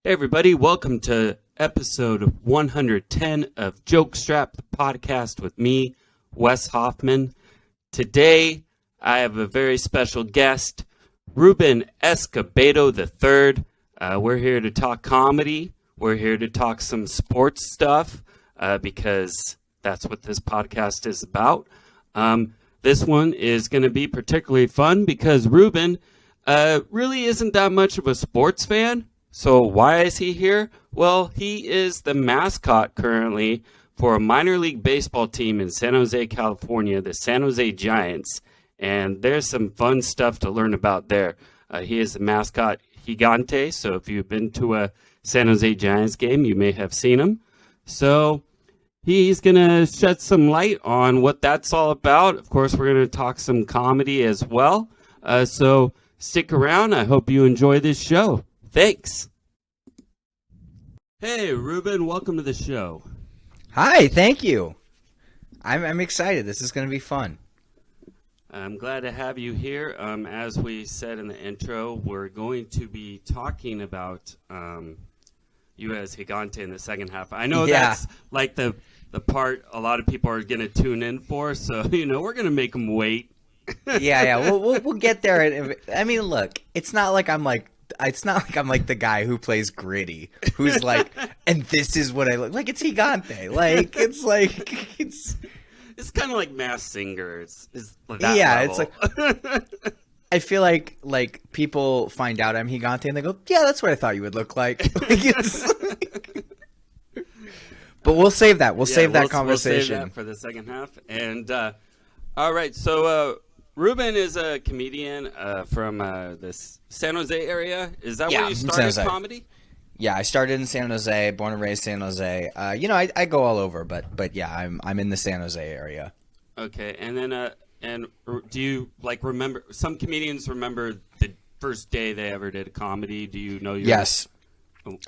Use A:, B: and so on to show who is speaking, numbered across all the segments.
A: Hey everybody, welcome to episode 110 of Jokestrap, the podcast with me, Wes Hofmann. Today, I have a very special guest, Ruben Escobedo III. We're here to talk comedy. We're here to talk some sports stuff because that's what this podcast is about. This one is going to be particularly fun because Ruben really isn't that much of a sports fan. So why is he here? Well, he is the mascot currently for a minor league baseball team in San Jose, California, the San Jose Giants. And there's some fun stuff to learn about there. He is the mascot Gigante, so if you've been to a San Jose Giants game, you may have seen him. So he's going to shed some light on what that's all about. Of course, we're going to talk some comedy as well. So stick around. I hope you enjoy this show. Thanks. Hey, Ruben, welcome to the show.
B: Hi, thank you. I'm excited. This is going to be fun.
A: I'm glad to have you here. As we said in the intro, we're going to be talking about you as Gigante in the second half. I know that's like the part a lot of people are going to tune in for, so we're going to make them wait.
B: Yeah. We'll get there. I mean, look, it's not like I'm like the guy who plays Gritty, who's like, and this is what I look like. It's Gigante.
A: It's kind of like Masked Singer. It's that
B: level.
A: It's
B: like I feel like people find out I'm Gigante and they go, yeah, that's what I thought you would look like. But we'll save that. We'll save that conversation.
A: We'll save that for the second half. And all right, so Ruben is a comedian from this San Jose area. Is that where you started comedy?
B: Yeah, I started in San Jose, born and raised San Jose. I go all over, but yeah, I'm in the San Jose area.
A: Okay, and then and do you remember? Some comedians remember the first day they ever did a comedy. Do you know?
B: Yes,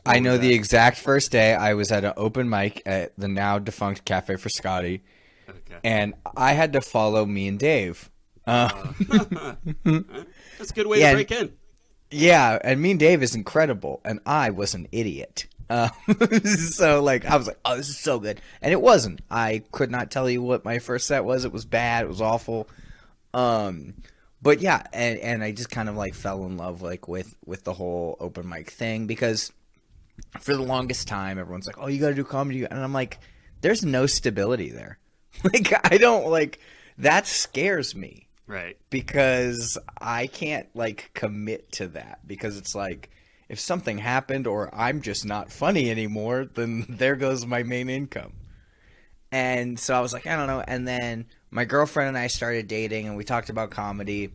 B: I know the exact first day. I was at an open mic at the now defunct Cafe for Scotty, and I had to follow me and Dave.
A: That's a good way to break in.
B: Yeah, and me and Dave is incredible, and I was an idiot. So I was like, oh, this is so good. And it wasn't. I could not tell you what my first set was. It was bad. It was awful. But yeah, and I just kind of fell in love with the whole open mic thing, because for the longest time, everyone's like, oh, you got to do comedy. And I'm like, there's no stability there. I don't that scares me.
A: Right.
B: Because I can't commit to that, because it's if something happened or I'm just not funny anymore, then there goes my main income. And so I was like, I don't know. And then my girlfriend and I started dating, and we talked about comedy,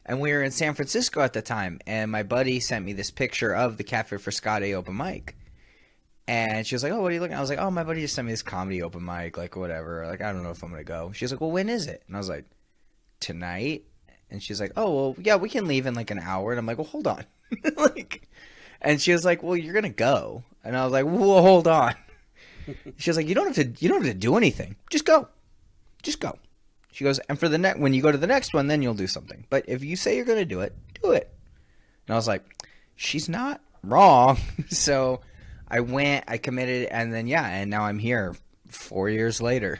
B: and we were in San Francisco at the time, and my buddy sent me this picture of the Cafe for Scotty open mic. And she was like, oh, what are you looking at? I was like, oh, my buddy just sent me this comedy open mic, whatever. I don't know if I'm going to go. She was like, well, when is it? And I was like, tonight. And she's like, oh, well, yeah, we can leave in an hour. And I'm like, well, hold on. And she was like, well, you're gonna go. And I was like, well, hold on. She was like, you don't have to do anything, just go. She goes, and when you go to the next one, then you'll do something, but if you say you're gonna do it, do it. And I was like, she's not wrong. So I went, I committed, and then and now I'm here 4 years later.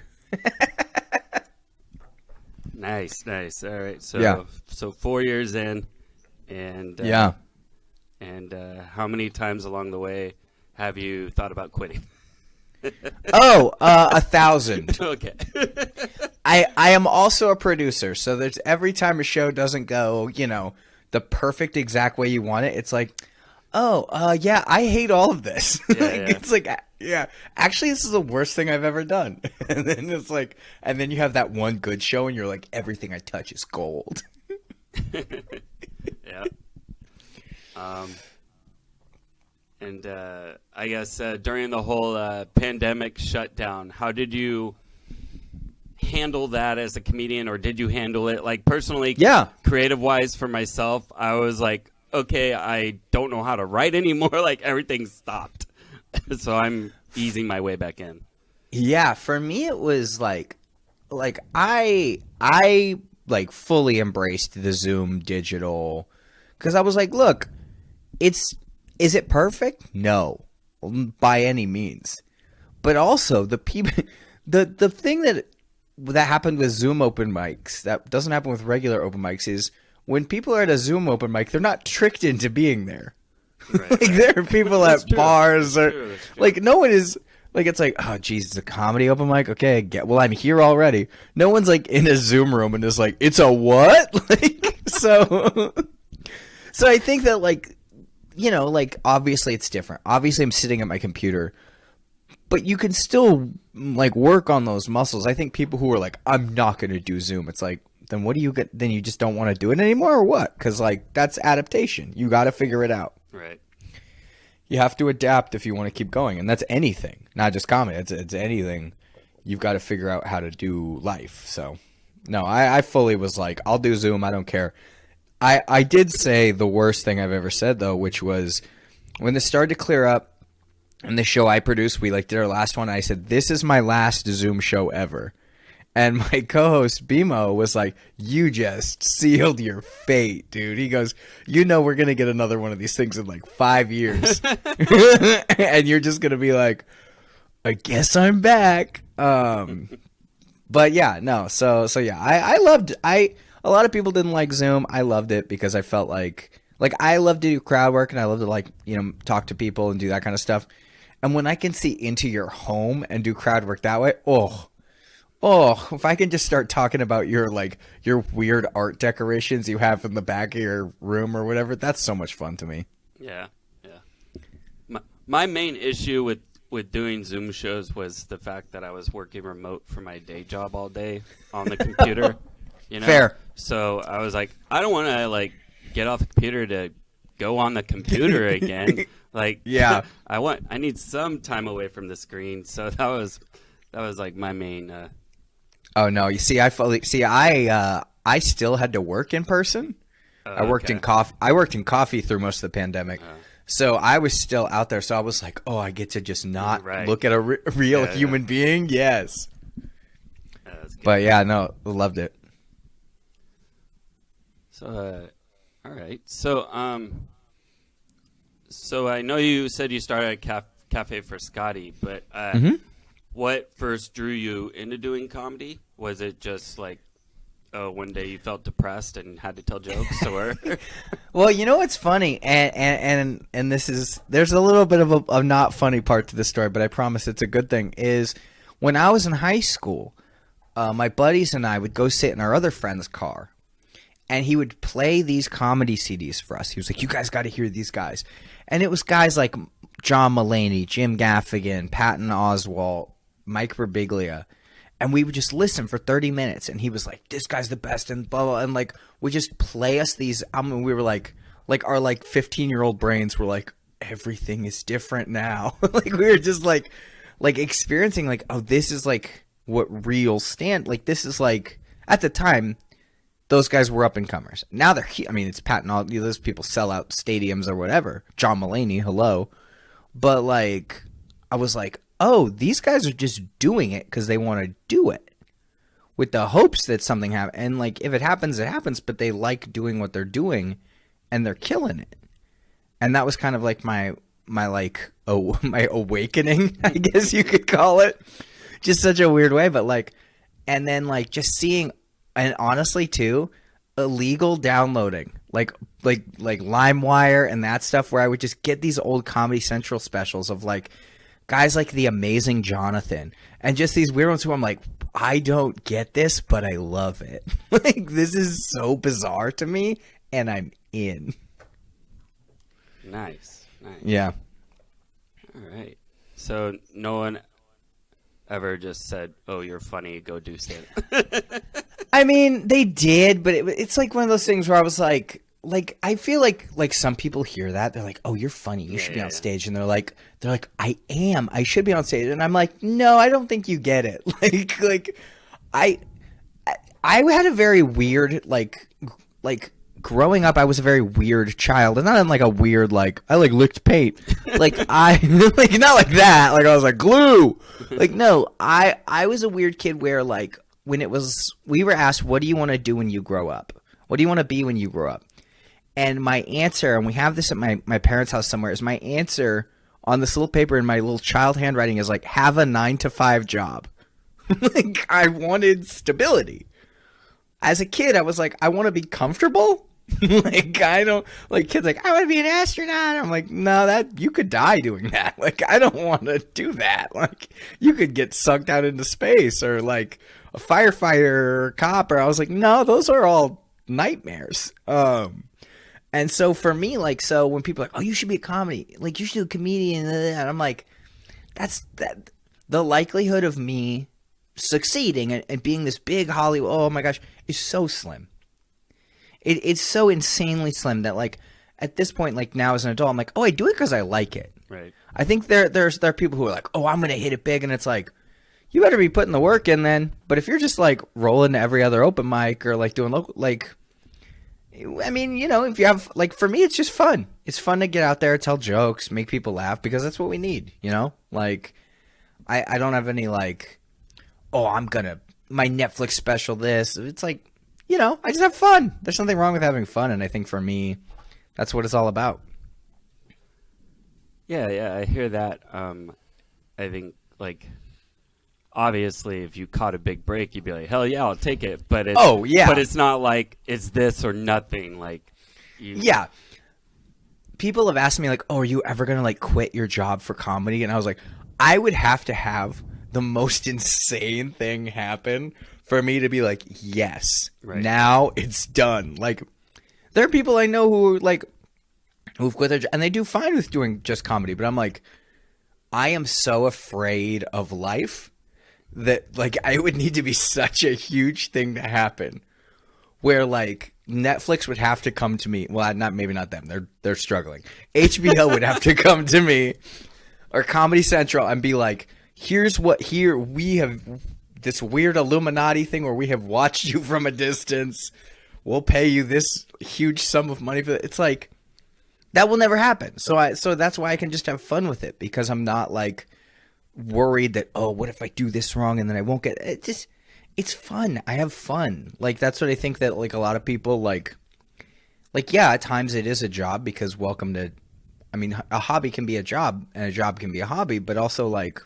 A: Nice. All right. So 4 years in, and And how many times along the way have you thought about quitting?
B: 1,000.
A: Okay.
B: I am also a producer, so there's every time a show doesn't go, the perfect exact way you want it, it's like, yeah, I hate all of this. It's actually, this is the worst thing I've ever done. And then it's and then you have that one good show, and you're like, everything I touch is gold.
A: Yeah. And I guess during the whole pandemic shutdown, how did you handle that as a comedian, or did you handle it personally?
B: Yeah.
A: Creative wise, for myself, I was like, okay, I don't know how to write anymore. Everything stopped. So I'm easing my way back in.
B: Yeah, for me it was I fully embraced the Zoom digital, because I was like, look, it's Is it perfect? No, by any means. But also the people, the thing that happened with Zoom open mics that doesn't happen with regular open mics is when people are at a Zoom open mic, they're not tricked into being there.
A: Right,
B: like
A: right.
B: there are people at
A: true.
B: bars or
A: That's true.
B: like no one is like it's like, oh geez, it's a comedy open mic. Okay, well I'm here already. No one's like in a Zoom room and is like, it's a what? Like so. So I think that like, you know, like obviously it's different. Obviously I'm sitting at my computer, but you can still like work on those muscles. I think people who are like, I'm not going to do Zoom. It's like, then what do you get? Then you just don't want to do it anymore or what? Because like that's adaptation. You got to figure it out.
A: Right.
B: You have to adapt if you want to keep going. And that's anything, not just comedy. It's anything. You've got to figure out how to do life. So no, I fully was like, I'll do Zoom. I don't care. I did say the worst thing I've ever said, though, which was when this started to clear up and the show I produced, we like did our last one. I said, this is my last Zoom show ever. And my co-host, BMO, was like, you just sealed your fate, dude. He goes, you know we're going to get another one of these things in like 5 years. And you're just going to be like, I guess I'm back. But yeah, no. So yeah, I loved a lot of people didn't like Zoom. I loved it because I felt like I love to do crowd work and I love to like, you know, talk to people and do that kind of stuff. And when I can see into your home and do crowd work that way, oh, if I can just start talking about your weird art decorations you have in the back of your room or whatever, that's so much fun to me.
A: Yeah. My main issue with doing Zoom shows was the fact that I was working remote for my day job all day on the computer. You know?
B: Fair.
A: So I was like, I don't want to like get off the computer to go on the computer again. Like,
B: yeah,
A: I need some time away from the screen. So that was like my main.
B: Oh no! You see, I still had to work in person. I worked in coffee through most of the pandemic. So I was still out there. So I was like, oh, I get to just not look at a real human being. Yes. But yeah, no, loved it.
A: So, all right. So, so I know you said you started at Cafe for Scotty, but what first drew you into doing comedy? Was it just like, one day you felt depressed and had to tell jokes, or?
B: Well, you know what's funny, and there's a little bit of a not funny part to the story, but I promise it's a good thing. Is when I was in high school, my buddies and I would go sit in our other friend's car. And he would play these comedy CDs for us. He was like, you guys got to hear these guys. And it was guys like John Mulaney, Jim Gaffigan, Patton Oswalt, Mike Birbiglia. And we would just listen for 30 minutes. And he was like, this guy's the best. And blah, blah. And like, would just play us these. We were like our like 15-year-old brains were like, everything is different now. Like we were just like experiencing like, oh, this is like what real like this is like at the time. Those guys were up and comers. Now they're, I mean, it's Patton. Those people sell out stadiums or whatever. John Mulaney, hello. But like, I was like, oh, these guys are just doing it because they want to do it with the hopes that something happens. And like, if it happens, it happens. But they like doing what they're doing, and they're killing it. And that was kind of like my awakening, I guess you could call it. Just such a weird way, but like, and then like just seeing. And honestly, too, illegal downloading, like LimeWire and that stuff, where I would just get these old Comedy Central specials of like guys like The Amazing Jonathan, and just these weird ones who I'm like, I don't get this, but I love it. Like this is so bizarre to me, and I'm in.
A: Nice.
B: Yeah.
A: All right. So no one ever just said, "Oh, you're funny. Go do stand."
B: I mean, they did, but it's like one of those things where I was like I feel like some people hear that, they're like, "Oh, you're funny. You should be on stage," and they're like, "I am. I should be on stage," and I'm like, "No, I don't think you get it." Like, I had a very weird like growing up. I was a very weird child, and not in like a weird like I like licked paint. Like I like not like that. Like I was like glue. Like no, I was a weird kid where like. When we were asked, what do you want to do when you grow up? What do you want to be when you grow up? And my answer, and we have this at my parents' house somewhere, is my answer on this little paper in my little child handwriting is like, have a 9-to-5 job. Like, I wanted stability. As a kid, I was like, I want to be comfortable. Like, I don't, like, kids like, I want to be an astronaut. I'm like, no, that, you could die doing that. Like, I don't want to do that. Like, you could get sucked out into space, or like a firefighter or a cop. Or I was like, no, those are all nightmares. And so for me, like, so when people are like, oh, you should be a comedy, like, you should do a comedian, and I'm like, that's that. The likelihood of me succeeding and being this big Hollywood, oh my gosh, is so slim. It's so insanely slim that, like, at this point, like, now as an adult, I'm like, oh, I do it because I like it.
A: Right.
B: I think there are people who are like, oh, I'm gonna hit it big, and it's like, you better be putting the work in then. But if you're just like rolling to every other open mic or like doing local, like, I mean, you know, if you have, like, for me, it's just fun. It's fun to get out there, tell jokes, make people laugh, because that's what we need, you know? Like, I don't have any, like, oh, my Netflix special this. It's like, you know, I just have fun. There's nothing wrong with having fun, and I think for me, that's what it's all about.
A: Yeah, I hear that. I think, like, obviously, if you caught a big break, you'd be like, hell yeah, I'll take it. But it's, but it's not like it's this or nothing. Like,
B: yeah. People have asked me, like, oh, are you ever going to, like, quit your job for comedy? And I was like, I would have to have the most insane thing happen for me to be like, yes, now it's done. Like, there are people I know who, like, who've quit their job, and they do fine with doing just comedy. But I'm like, I am so afraid of life that, like, I would need to be such a huge thing to happen where, like, Netflix would have to come to me. Well, maybe not them. They're struggling. HBO would have to come to me, or Comedy Central, and be like, we have this weird Illuminati thing where we have watched you from a distance. We'll pay you this huge sum of money for it. It's like, that will never happen. So that's why I can just have fun with it, because I'm not, like, worried that, oh, what if I do this wrong and then I won't get it. It's fun. I have fun. Like, that's what I think that, like, a lot of people like, yeah, at times it is a job, because a hobby can be a job and a job can be a hobby, but also, like,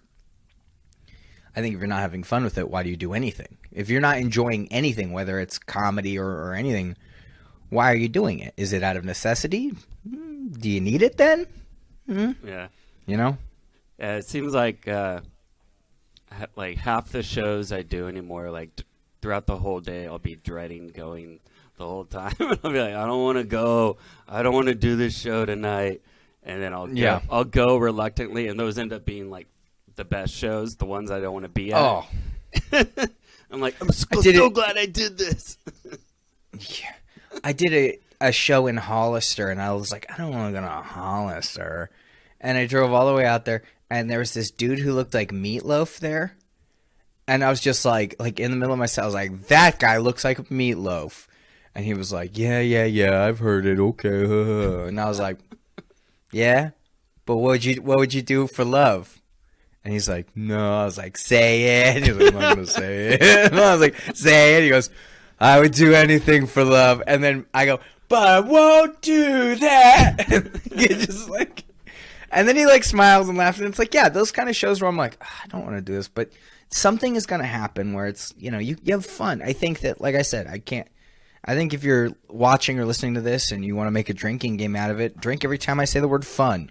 B: I think if you're not having fun with it, why do you do anything? If you're not enjoying anything, whether it's comedy or anything, why are you doing it? Is it out of necessity? Do you need it then?
A: Yeah.
B: You know?
A: Yeah, it seems like half the shows I do anymore, like, throughout the whole day, I'll be dreading going the whole time. I'll be like, I don't want to go. I don't want to do this show tonight. And then I'll go reluctantly, and those end up being, like, the best shows, the ones I don't want to be at. Oh. I'm like, I'm so glad I did this.
B: Yeah. I did a show in Hollister, and I was like, I don't want to go to Hollister. And I drove all the way out there, and there was this dude who looked like Meatloaf there. And I was just like in the middle of my set, I was like, that guy looks like Meatloaf. And he was like, yeah, I've heard it. Okay. And I was like, yeah, but what would you do for love? And he's like, no. I was like, say it. He's like, I'm not going to say it. And I was like, say it. He goes, I would do anything for love. And then I go, but I won't do that. And just like, and then he, like, smiles and laughs. And it's like, yeah, those kind of shows where I'm like, I don't want to do this, but something is going to happen where it's, you know, you have fun. I think that, like I said, I think if you're watching or listening to this and you want to make a drinking game out of it, drink every time I say the word fun.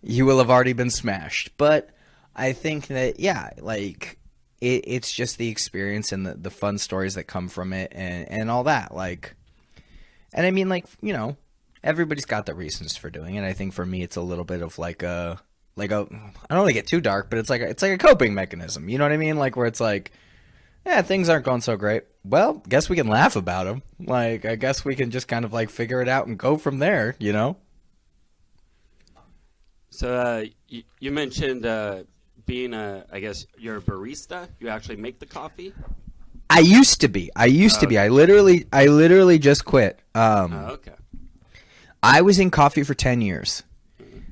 B: You will have already been smashed. But I think that, yeah, like, it's just the experience and the fun stories that come from it and all that. Like, and I mean, like, you know, everybody's got their reasons for doing it. I think for me, it's a little bit of like a I don't want to get too dark, but it's like a coping mechanism. You know what I mean? Like, where it's like, yeah, things aren't going so great. Well, guess we can laugh about them. Like, I guess we can just kind of, like, figure it out and go from there, you know?
A: So you mentioned being I guess you're a barista. You actually make the coffee?
B: I used to be. I literally just quit.
A: Okay.
B: I was in coffee for 10 years.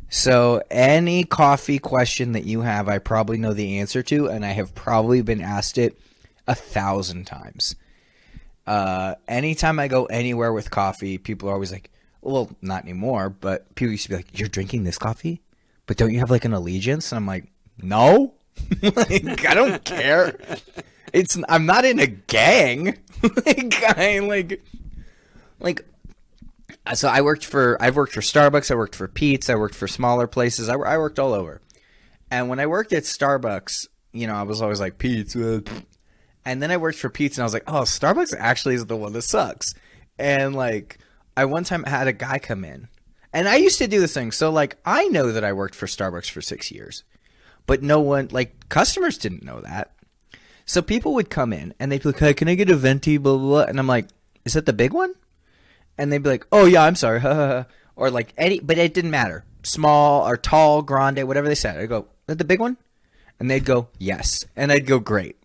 B: So any coffee question that you have, I probably know the answer to, and I have probably been asked it 1,000 times. Anytime I go anywhere with coffee, people are always like, well, not anymore, but people used to be like, you're drinking this coffee? But don't you have like an allegiance? And I'm like, no. Like, I don't care. I'm not in a gang. So I've worked for Starbucks, I worked for Pete's, I worked for smaller places. I worked all over. And when I worked at Starbucks, I was always like, Pete's. And then I worked for Pete's and I was like, oh, Starbucks actually is the one that sucks. And like, I one time had a guy come in. And I used to do this thing. So like, I know that I worked for Starbucks for 6 years. But no one, like, customers didn't know that. So people would come in and they'd be like, hey, can I get a venti, blah, blah, blah. And I'm like, is that the big one? And they'd be like, oh, yeah, I'm sorry. Or like, but it didn't matter. Small or tall, grande, whatever they said. I'd go, is that the big one? And they'd go, yes. And I'd go, great.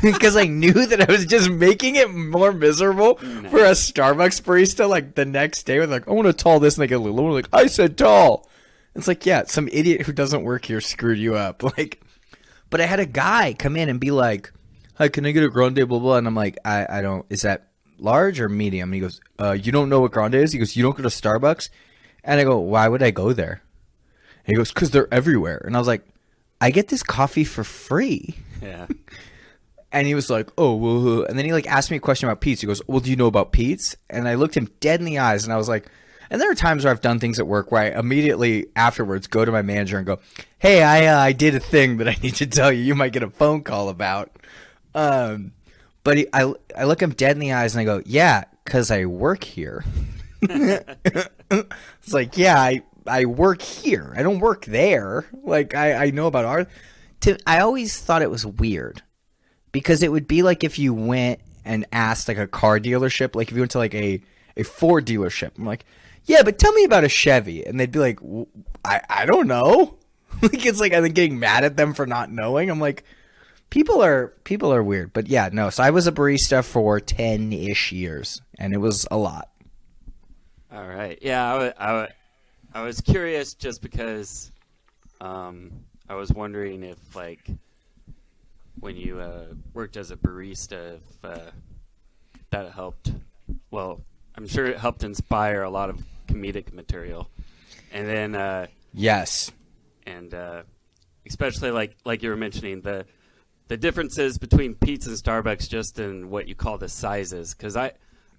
B: Because I knew that I was just making it more miserable for a Starbucks barista. Like the next day, with like, I want a tall this, and they get a little lower. Like, I said tall. It's like, yeah, some idiot who doesn't work here screwed you up. Like, but I had a guy come in and be like, hi, can I get a grande, blah, blah. And I'm like, I don't, is that large or medium? And he goes, you don't know what grande is? He goes, you don't go to Starbucks? And I go, why would I go there? And he goes, because they're everywhere. And I was like, I get this coffee for free.
A: Yeah.
B: And he was like, oh, well, and then he like asked me a question about Pete's. He goes, well, do you know about Pete's? And I looked him dead in the eyes and I was like, and there are times where I've done things at work where I immediately afterwards go to my manager and go, hey, I did a thing that I need to tell you. You might get a phone call about. But I look him dead in the eyes and I go, yeah, because I work here. It's like, yeah, I work here. I don't work there. Like, I know about art. I always thought it was weird because it would be like if you went and asked like a car dealership, like if you went to like a Ford dealership. I'm like, yeah, but tell me about a Chevy. And they'd be like, I don't know. Like, it's like, I think getting mad at them for not knowing. I'm like, people are weird. But yeah, no. So I was a barista for 10-ish years and it was a lot.
A: All right. Yeah, I was curious just because I was wondering if, like, when you worked as a barista, if that helped. Well, I'm sure it helped inspire a lot of comedic material. And then
B: yes.
A: And especially like you were mentioning, the differences between Pete's and Starbucks just in what you call the sizes. Because I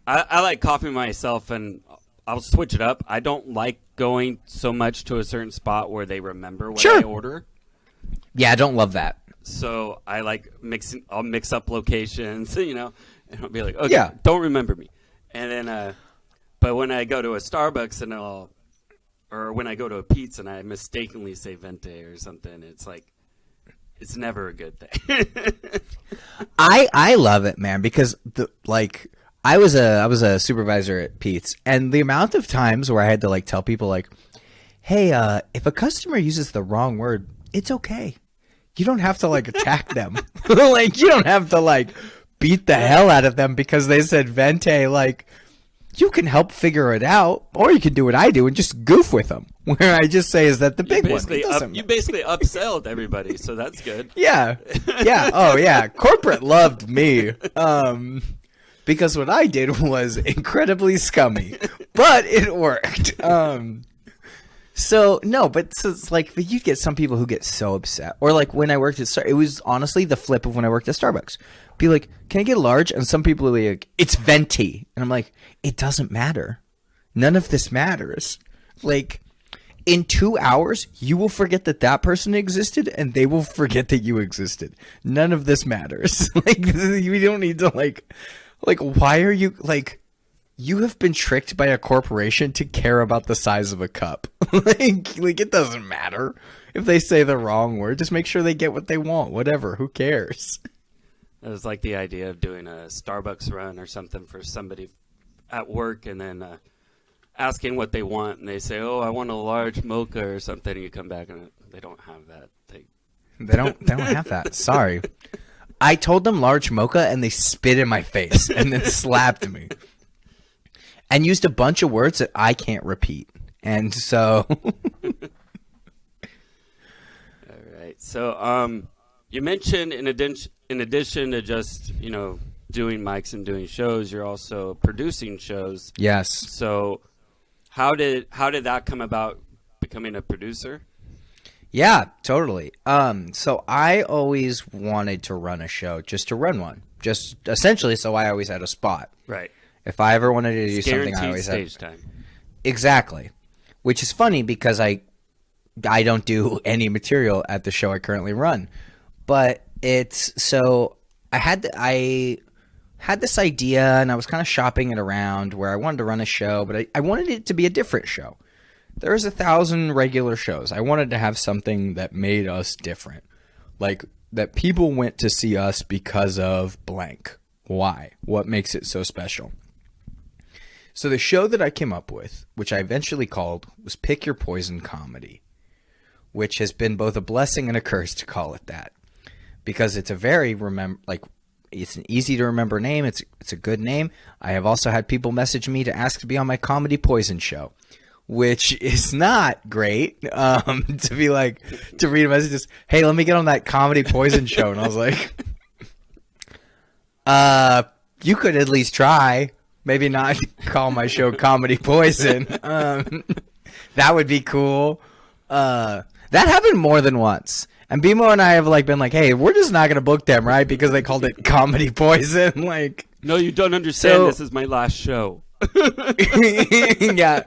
A: like coffee myself, and I'll switch it up. I don't like going so much to a certain spot where they remember what I order.
B: Yeah, I don't love that.
A: So I like I'll mix up locations, and I'll be like, okay, don't remember me. And then, but when I go to a Starbucks or when I go to a Pete's and I mistakenly say venti or something, it's like, it's never a good thing.
B: I love it, man, because I was a supervisor at Pete's, and the amount of times where I had to like tell people like, hey, if a customer uses the wrong word, it's okay. You don't have to like attack them. Like, you don't have to like beat the hell out of them because they said venti. Like, you can help figure it out, or you can do what I do and just goof with them. Where I just say, is that the big one?
A: You basically upselled everybody, so that's good.
B: Yeah. Oh yeah. Corporate loved me. Because what I did was incredibly scummy, but it worked. So it's like, but you get some people who get so upset. Or like when I worked at it was honestly the flip of when I worked at Starbucks. Be like, can I get a large? And some people are like, it's venti. And I'm like, it doesn't matter. None of this matters. Like, in 2 hours, you will forget that person existed, and they will forget that you existed. None of this matters. Like, we don't need to like, why are you like? You have been tricked by a corporation to care about the size of a cup. like it doesn't matter if they say the wrong word. Just make sure they get what they want. Whatever. Who cares?
A: It was like the idea of doing a Starbucks run or something for somebody at work, and then asking what they want, and they say, "Oh, I want a large mocha or something," and you come back and they don't have that. They don't
B: have that. Sorry. I told them large mocha, and they spit in my face and then slapped me. And used a bunch of words that I can't repeat. And so
A: all right. So you mentioned in addition to just, doing mics and doing shows, you're also producing shows.
B: Yes.
A: So how did that come about, becoming a producer?
B: Yeah, totally. So I always wanted to run a show, just to run one, just essentially so I always had a spot.
A: Right.
B: If I ever wanted to do
A: It's
B: something, I
A: guaranteed
B: always
A: stage
B: had.
A: time.
B: Exactly. Which is funny because I don't do any material at the show I currently run. But it's so I had this idea, and I was kind of shopping it around where I wanted to run a show, but I wanted it to be a different show. There's 1,000 regular shows. I wanted to have something that made us different. Like that people went to see us because of blank. Why? What makes it so special? So the show that I came up with, which I eventually called, was Pick Your Poison Comedy, which has been both a blessing and a curse to call it that, because it's a very it's an easy to remember name. It's a good name. I have also had people message me to ask to be on my Comedy Poison show, which is not great. To be like, to read messages, hey, let me get on that Comedy Poison show, and I was like, you could at least try. Maybe not call my show Comedy Poison. That would be cool. That happened more than once. And BMO and I have been like, hey, we're just not going to book them, right? Because they called it Comedy Poison.
A: No, you don't understand. This is my last show.
B: Yeah.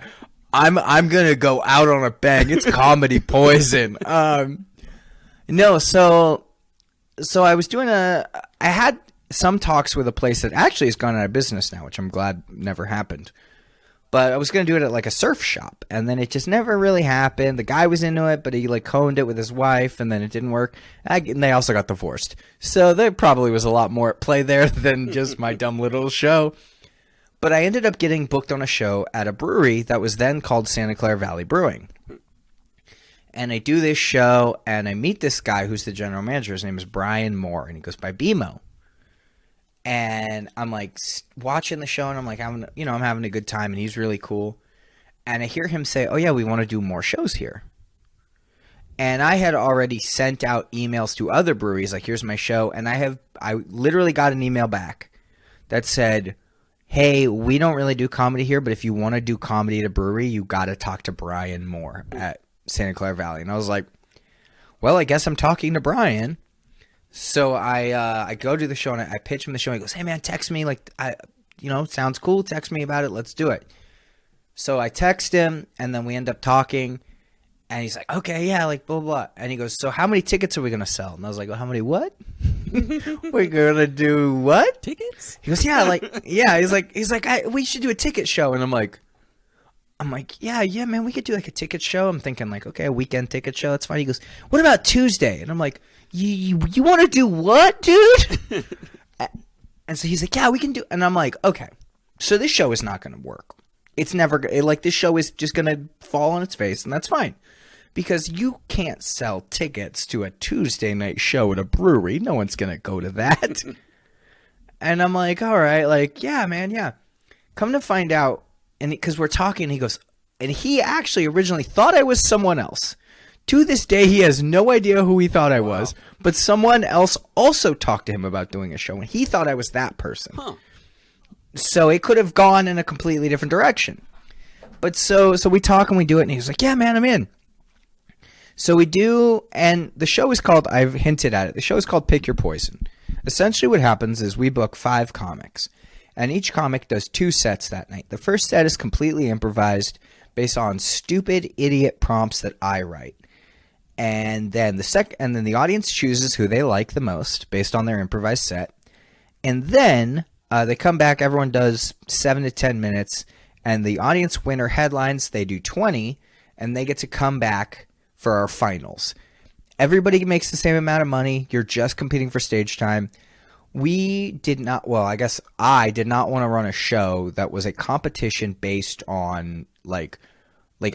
B: I'm going to go out on a bang. It's Comedy Poison. No, so I was doing I had some talks with a place that actually has gone out of business now, which I'm glad never happened. But I was going to do it at a surf shop, and then it just never really happened. The guy was into it, but he honed it with his wife, and then it didn't work. And they also got divorced. So there probably was a lot more at play there than just my dumb little show. But I ended up getting booked on a show at a brewery that was then called Santa Clara Valley Brewing. And I do this show, and I meet this guy who's the general manager. His name is Brian Moore, and he goes by BMO. And I'm watching the show, and I'm I'm having a good time, and he's really cool. And I hear him say, oh yeah, we want to do more shows here. And I had already sent out emails to other breweries, here's my show. And I literally got an email back that said, hey, we don't really do comedy here, but if you want to do comedy at a brewery, you got to talk to Brian Moore at Santa Clara Valley. And I was like, well, I guess I'm talking to Brian. So I go to the show, and I pitch him the show. And he goes, hey man, text me, sounds cool. Text me about it. Let's do it. So I text him, and then we end up talking, and he's like, okay, yeah, blah, blah. And he goes, so how many tickets are we going to sell? And I was like, well, how many what? We're going to do what?
A: Tickets?
B: He goes, yeah, yeah. He's like, we should do a ticket show. And I'm like, yeah, man, we could do a ticket show. I'm thinking okay, a weekend ticket show. That's fine. He goes, what about Tuesday? And I'm like, you want to do what, dude? And so he's like, yeah, we can do. And I'm like, okay, so this show is not going to work. It's never this show is just going to fall on its face, and that's fine. Because you can't sell tickets to a Tuesday night show at a brewery. No one's going to go to that. And I'm like, all right, yeah, man, yeah. Come to find out, and because we're talking, he goes, and he actually originally thought I was someone else. To this day, he has no idea who he thought I was, but someone else also talked to him about doing a show, and he thought I was that person.
A: Huh.
B: So it could have gone in a completely different direction. But so we talk and we do it, and he's like, yeah, man, I'm in. So we do, and the show is called, I've hinted at it, the show is called Pick Your Poison. Essentially what happens is we book 5 comics, and each comic does 2 sets that night. The first set is completely improvised based on stupid idiot prompts that I write. And then the audience chooses who they like the most based on their improvised set. And then they come back, everyone does 7 to 10 minutes, and the audience winner headlines, they do 20, and they get to come back for our finals. Everybody makes the same amount of money. You're just competing for stage time. I did not want to run a show that was a competition based on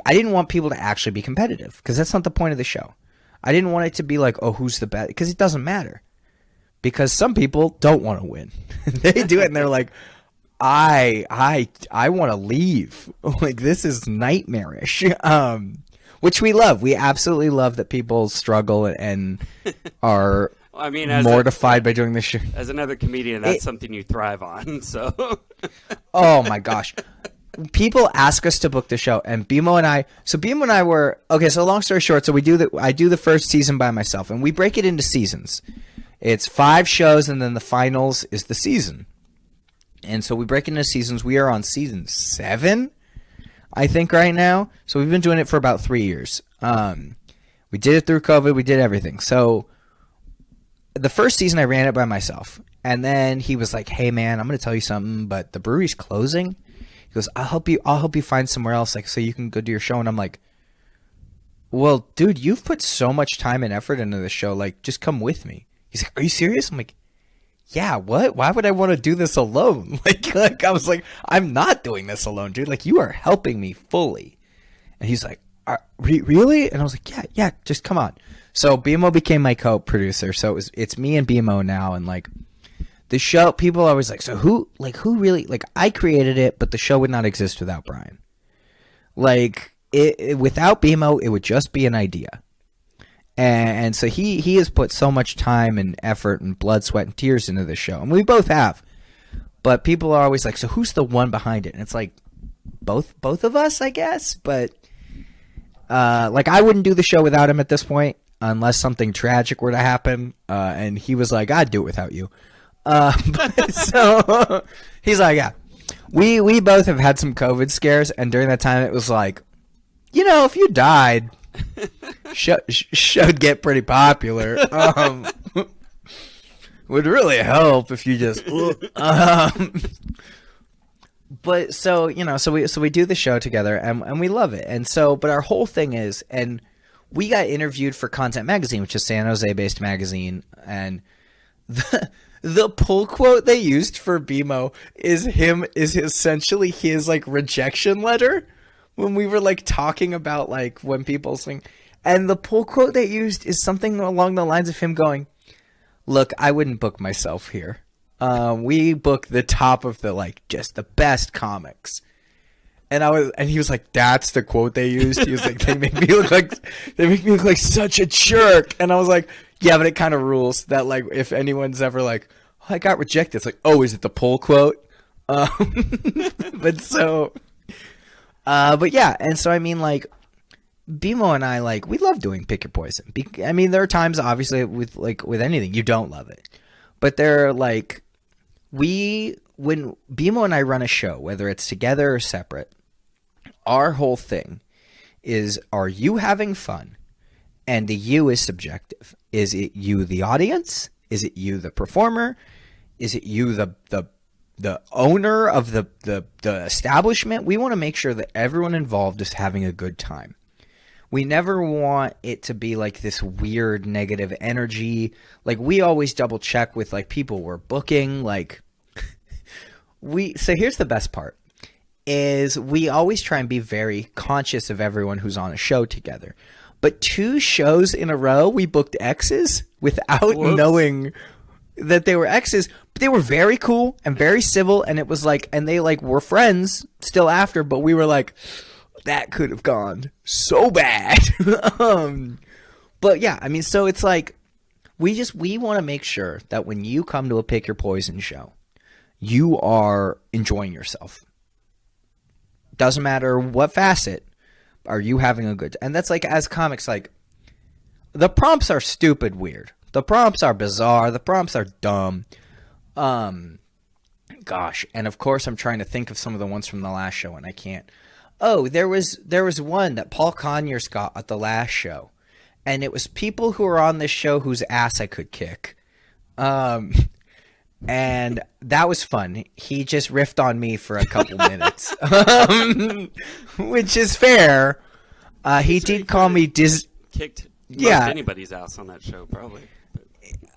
B: I didn't want people to actually be competitive, because that's not the point of the show. I didn't want it to be who's the best, because it doesn't matter. Because some people don't want to win. They do it and they're like, I want to leave. This is nightmarish. Which we love. We absolutely love that people struggle and are
A: I mean,
B: mortified by doing this show.
A: As another comedian, that's something you thrive on. So,
B: oh my gosh, people ask us to book the show, and BMO and I were okay. So long story short, I do the first season by myself, and we break it into seasons. It's 5 shows, and then the finals is the season. And so we break it into seasons. We are on season 7, I think, right now. So we've been doing it for about 3 years. We did it through COVID. We did everything. So the first season I ran it by myself. And then he was like, hey, man, I'm going to tell you something, but the brewery's closing. He goes, I'll help you find somewhere else, like, so you can go do your show. And I'm like, well, dude, you've put so much time and effort into the show. Like, just come with me. He's like, are you serious? I'm like, yeah, what? Why would I want to do this alone? Like I was like, I'm not doing this alone, dude. Like, you are helping me fully. And he's like, really? And I was like, yeah, just come on. So BMO became my co-producer. So it's me and BMO now. And like the show, people are always like, so who really, like, I created it, but the show would not exist without Brian. Like without BMO, it would just be an idea. And so he has put so much time and effort and blood, sweat, and tears into this show. And we both have. But people are always like, so who's the one behind it? And it's like, both of us, I guess. But, like, I wouldn't do the show without him at this point, unless something tragic were to happen. And he was like, I'd do it without you. So he's like, yeah. We both have had some COVID scares. And during that time, it was like, if you died... should get pretty popular. Would really help if you just but so we do the show together and we love it. And so, but our whole thing is, and we got interviewed for Content Magazine, which is San Jose based magazine, and the pull quote they used for BMO is essentially his like rejection letter when we were like talking about like when people sing. And the pull quote they used is something along the lines of him going, look, I wouldn't book myself here. We book the top of the, like, just the best comics. And he was like, that's the quote they used. He was like, they make me look like such a jerk. And I was like, yeah, but it kind of rules that, like, if anyone's ever like, oh, I got rejected, it's like, oh, is it the pull quote? But yeah. And so, I mean, like, BMO and I, like, we love doing Pick Your Poison. I mean, there are times, obviously, with anything, you don't love it. But they're, like, when BMO and I run a show, whether it's together or separate, our whole thing is, are you having fun? And the you is subjective. Is it you, the audience? Is it you, the performer? Is it you, the owner of the establishment? We want to make sure that everyone involved is having a good time. We never want it to be like this weird negative energy. Like, we always double check with like people we're booking. Like, so here's the best part is we always try and be very conscious of everyone who's on a show together. But 2 shows in a row, we booked exes without knowing that they were exes. But they were very cool and very civil. And it was like, and they like were friends still after, but we were like, that could have gone so bad. But yeah, I mean, so it's like, we want to make sure that when you come to a Pick Your Poison show, you are enjoying yourself. Doesn't matter what facet, are you having a good time? And that's like, as comics, like, the prompts are stupid weird. The prompts are bizarre. The prompts are dumb. Gosh. And of course, I'm trying to think of some of the ones from the last show, and I can't. Oh, there was one that Paul Conyers got at the last show, and it was people who were on this show whose ass I could kick, and that was fun. He just riffed on me for a couple minutes, which is fair. He did call me
A: kicked most anybody's ass on that show, probably.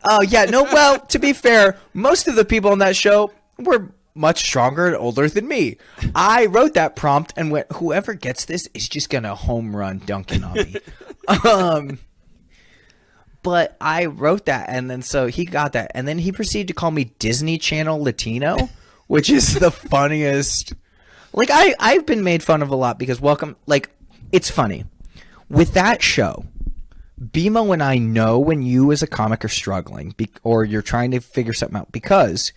B: Oh yeah, no. Well, to be fair, most of the people on that show were much stronger and older than me. I wrote that prompt and went, whoever gets this is just gonna home run dunking on me. But I wrote that, and then so he got that, and then he proceeded to call me Disney Channel Latino, which is the funniest. Like, I've been made fun of a lot because it's funny with that show. BMO and I know when you as a comic are struggling or you're trying to figure something out because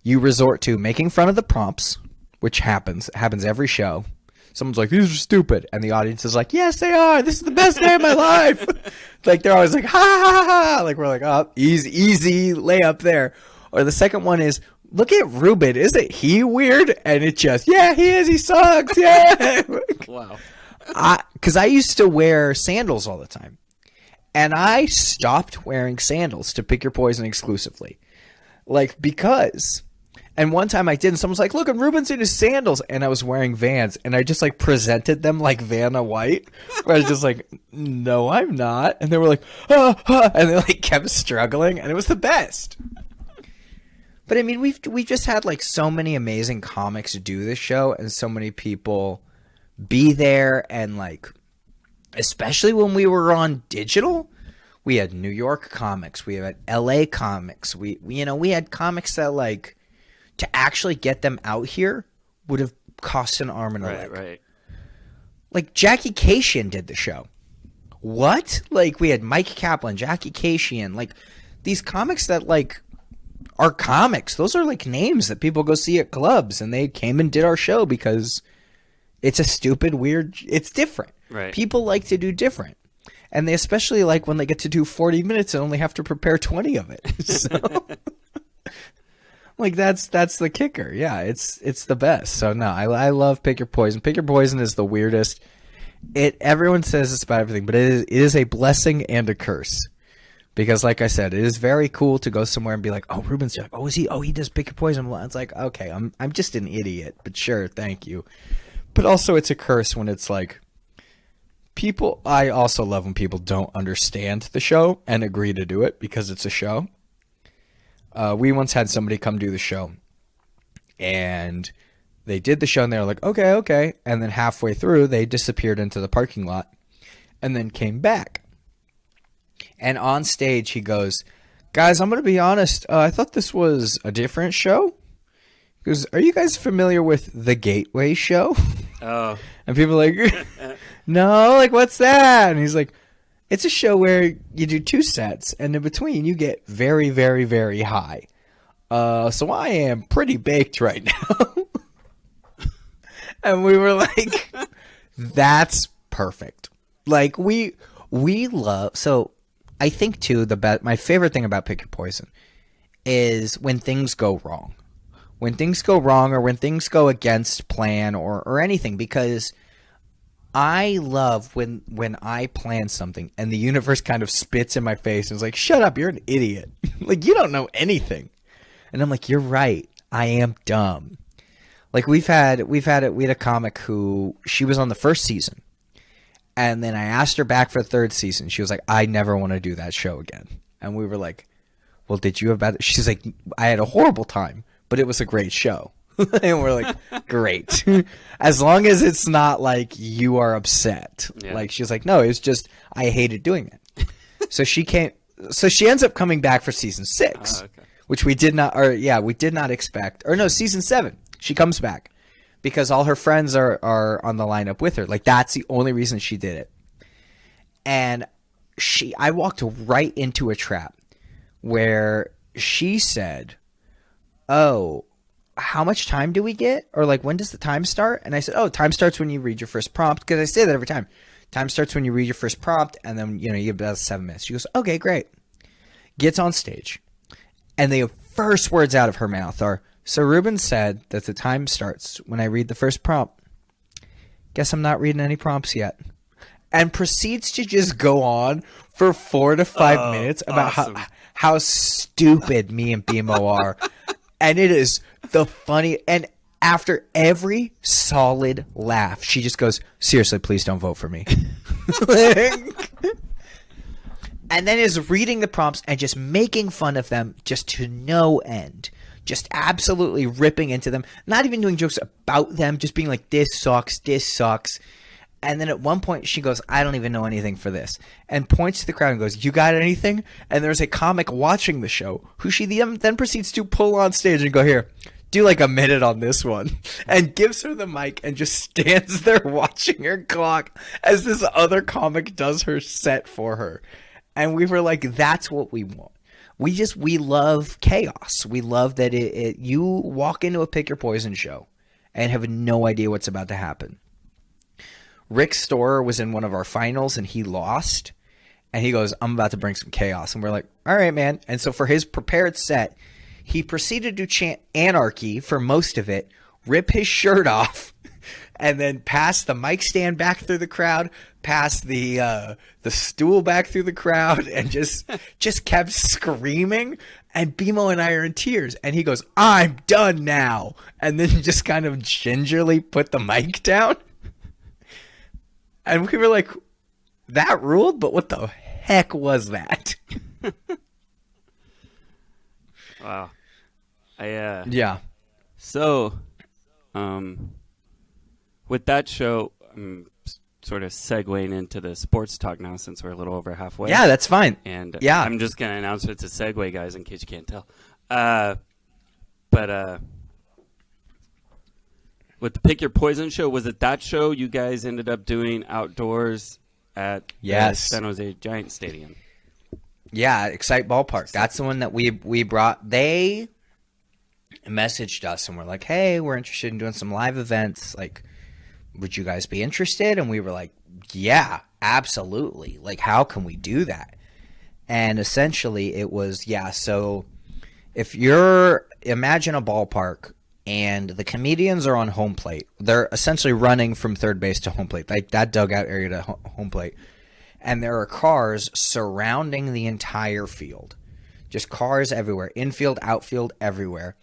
B: you resort to making fun of the prompts, which happens every show. Someone's like, these are stupid. And the audience is like, yes, they are. This is the best day of my life. Like, they're always like, ha, ha, ha, ha. Like, we're like, oh, easy layup there. Or the second one is, look at Ruben. Isn't he weird? And it just, yeah, he is. He sucks. Yeah.
A: Wow.
B: Because I used to wear sandals all the time. And I stopped wearing sandals to Pick Your Poison exclusively. Like, because... And one time I did, and someone's like, look, and Ruben's in his sandals. And I was wearing Vans, and I just, like, presented them like Vanna White. Where I was just like, no, I'm not. And they were like, ah, ah. And they, like, kept struggling, and it was the best. But, I mean, we've just had, like, so many amazing comics do this show, and so many people be there, and, like, especially when we were on digital, we had New York comics, we had LA comics, we had comics that, like, to actually get them out here would have cost an arm and a leg.
A: Right.
B: Like, Jackie Kashian did the show. What? Like, we had Mike Kaplan, Jackie Kashian, like, these comics that, like, are comics. Those are, like, names that people go see at clubs, and they came and did our show because it's a stupid, weird, it's different.
A: Right.
B: People like to do different. And they especially like when they get to do 40 minutes and only have to prepare 20 of it. So... Like, that's the kicker. Yeah, it's the best. So, no, I love Pick Your Poison. Pick Your Poison is the weirdest. Everyone says it's about everything, but it is a blessing and a curse. Because, like I said, it is very cool to go somewhere and be like, oh, Ruben's like, oh, is he? Oh, he does Pick Your Poison. It's like, okay, I'm just an idiot, but sure, thank you. But also, it's a curse when it's like, people, I also love when people don't understand the show and agree to do it because it's a show. We once had somebody come do the show, and they did the show, and they were like, okay. And then halfway through, they disappeared into the parking lot and then came back. And on stage, he goes, guys, I'm going to be honest. I thought this was a different show. He goes, are you guys familiar with The Gateway Show?
A: Oh.
B: And people are like, no, like, what's that? And he's like, it's a show where you do 2 sets, and in between you get very, very, very high. So I am pretty baked right now. And we were like, that's perfect. Like, we love... So I think, too, my favorite thing about Pick Your Poison is when things go wrong. When things go wrong or when things go against plan or anything, because... I love when I plan something and the universe kind of spits in my face and is like, shut up, you're an idiot. Like, you don't know anything. And I'm like, you're right. I am dumb. Like, we had a comic who, she was on the first season. And then I asked her back for the third season. She was like, I never want to do that show again. And we were like, well, did you have bad? She's like, I had a horrible time, but it was a great show. And we're like, great. As long as it's not like you are upset. Yeah. Like, she's like, no, it was just I hated doing it. So she ends up coming back for season 6, okay. Which we did not expect. Or no, season 7. She comes back because all her friends are on the lineup with her. Like, that's the only reason she did it. And I walked right into a trap where she said, oh, how much time do we get? Or like, when does the time start? And I said, oh, time starts when you read your first prompt. Because I say that every time. Time starts when you read your first prompt, and then, you have about 7 minutes. She goes, okay, great. Gets on stage. And the first words out of her mouth are, so Ruben said that the time starts when I read the first prompt. Guess I'm not reading any prompts yet. And proceeds to just go on for 4 to 5 minutes about awesome. how stupid me and BMO are. And it is the funny, and after every solid laugh, she just goes, seriously, please don't vote for me. And then is reading the prompts and just making fun of them just to no end. Just absolutely ripping into them. Not even doing jokes about them, just being like, this sucks, this sucks. And then at one point she goes, I don't even know anything for this. And points to the crowd and goes, you got anything? And there's a comic watching the show who she then proceeds to pull on stage and go, here, do like a minute on this one, and gives her the mic and just stands there watching her clock as this other comic does her set for her. And we were like, that's what we want. We love chaos. We love that you walk into a Pick Your Poison show and have no idea what's about to happen. Rick Storer was in one of our finals and he lost. And he goes, I'm about to bring some chaos. And we're like, all right, man. And so for his prepared set, he proceeded to chant anarchy for most of it, rip his shirt off, and then pass the mic stand back through the crowd, pass the stool back through the crowd, and just kept screaming. And BMO and I are in tears. And he goes, I'm done now. And then just kind of gingerly put the mic down. And we were like, that ruled? But what the heck was that?
A: Wow.
B: Yeah.
A: So, with that show, I'm sort of segueing into the sports talk now since we're a little over halfway.
B: Yeah, that's fine.
A: And
B: yeah,
A: I'm just going to announce it's a segue, guys, in case you can't tell. But with the Pick Your Poison show, was it that show you guys ended up doing outdoors at the San Jose Giants Stadium?
B: Yeah, Excite Ballpark. That's the one that we brought. They messaged us and were like, hey, we're interested in doing some live events. Like, would you guys be interested? And we were like, yeah, absolutely. Like, how can we do that? And essentially it was, so if imagine a ballpark and the comedians are on home plate. They're essentially running from third base to home plate, like that dugout area to home plate. And there are cars surrounding the entire field. Just cars everywhere. Infield, outfield, everywhere.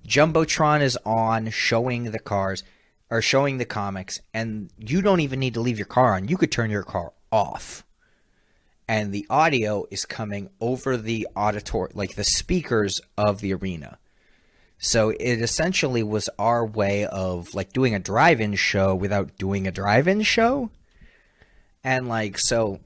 B: Jumbotron is on showing the cars or showing the comics. And you don't even need to leave your car on. You could turn your car off. And the audio is coming over the auditor, like the speakers of the arena. So it essentially was our way of like doing a drive-in show without doing a drive-in show. And like, so,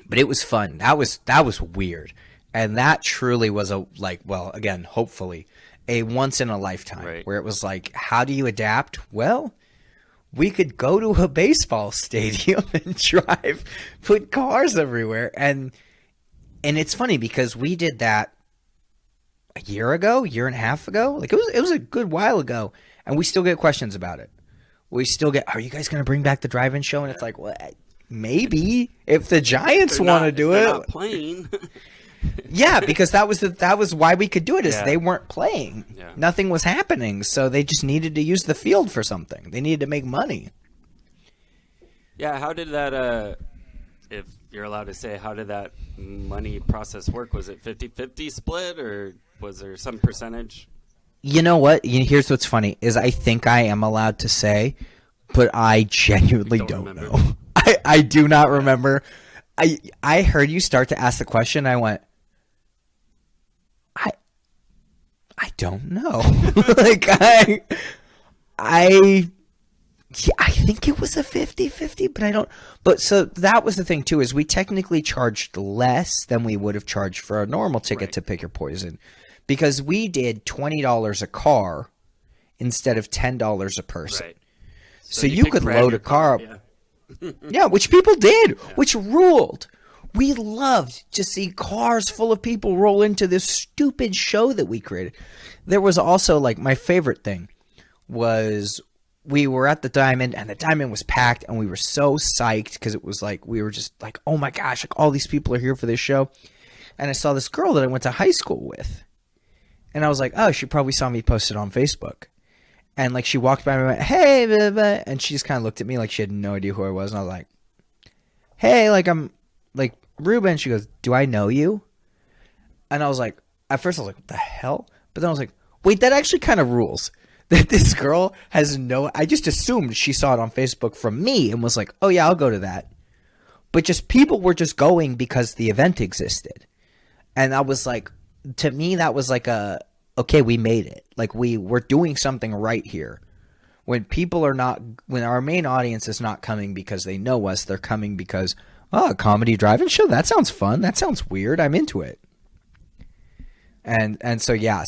B: but it was fun. That was weird. And that truly was again, hopefully a once in a lifetime, right? Where it was like, how do you adapt? Well, we could go to a baseball stadium and put cars everywhere. And it's funny because we did that a year and a half ago. Like it was a good while ago. And we still get questions about it. We still get, are you guys going to bring back the drive-in show? And it's like, well, maybe if the Giants want to do it.
A: Not playing.
B: Yeah, because that was why we could do it, is they weren't playing.
A: Yeah.
B: Nothing was happening, so they just needed to use the field for something. They needed to make money.
A: Yeah, how did that, if you're allowed to say, how did that money process work? Was it 50-50 split, or was there some percentage?
B: You know what? Here's what's funny, is I think I am allowed to say, but I genuinely don't know. I do not remember. I heard you start to ask the question, I went, I don't know. Like I think it was a 50-50, but I don't. But so that was the thing too, is we technically charged less than we would have charged for a normal ticket to Pick Your Poison, because we did $20 a car instead of $10 a person. Right. So you could load a car up. Yeah, which people did, which ruled. We loved to see cars full of people roll into this stupid show that we created. There was also, like, my favorite thing was we were at the Diamond, and the Diamond was packed, and we were so psyched because it was like, we were just like, oh my gosh, like all these people are here for this show. And I saw this girl that I went to high school with. And I was like, oh, she probably saw me post it on Facebook. And like she walked by me and went, hey, blah, blah, and she just kind of looked at me like she had no idea who I was. And I was like, hey, like I'm like Ruben. She goes, do I know you? And I was like, at first I was like, what the hell? But then I was like, wait, that actually kind of rules. That this girl has I just assumed she saw it on Facebook from me and was like, oh yeah, I'll go to that. But just people were just going because the event existed. And I was like, to me, that was like okay, we made it. Like we're doing something right here. When our main audience is not coming because they know us, they're coming because, oh, a comedy drive-in show? That sounds fun. That sounds weird. I'm into it. And so yeah,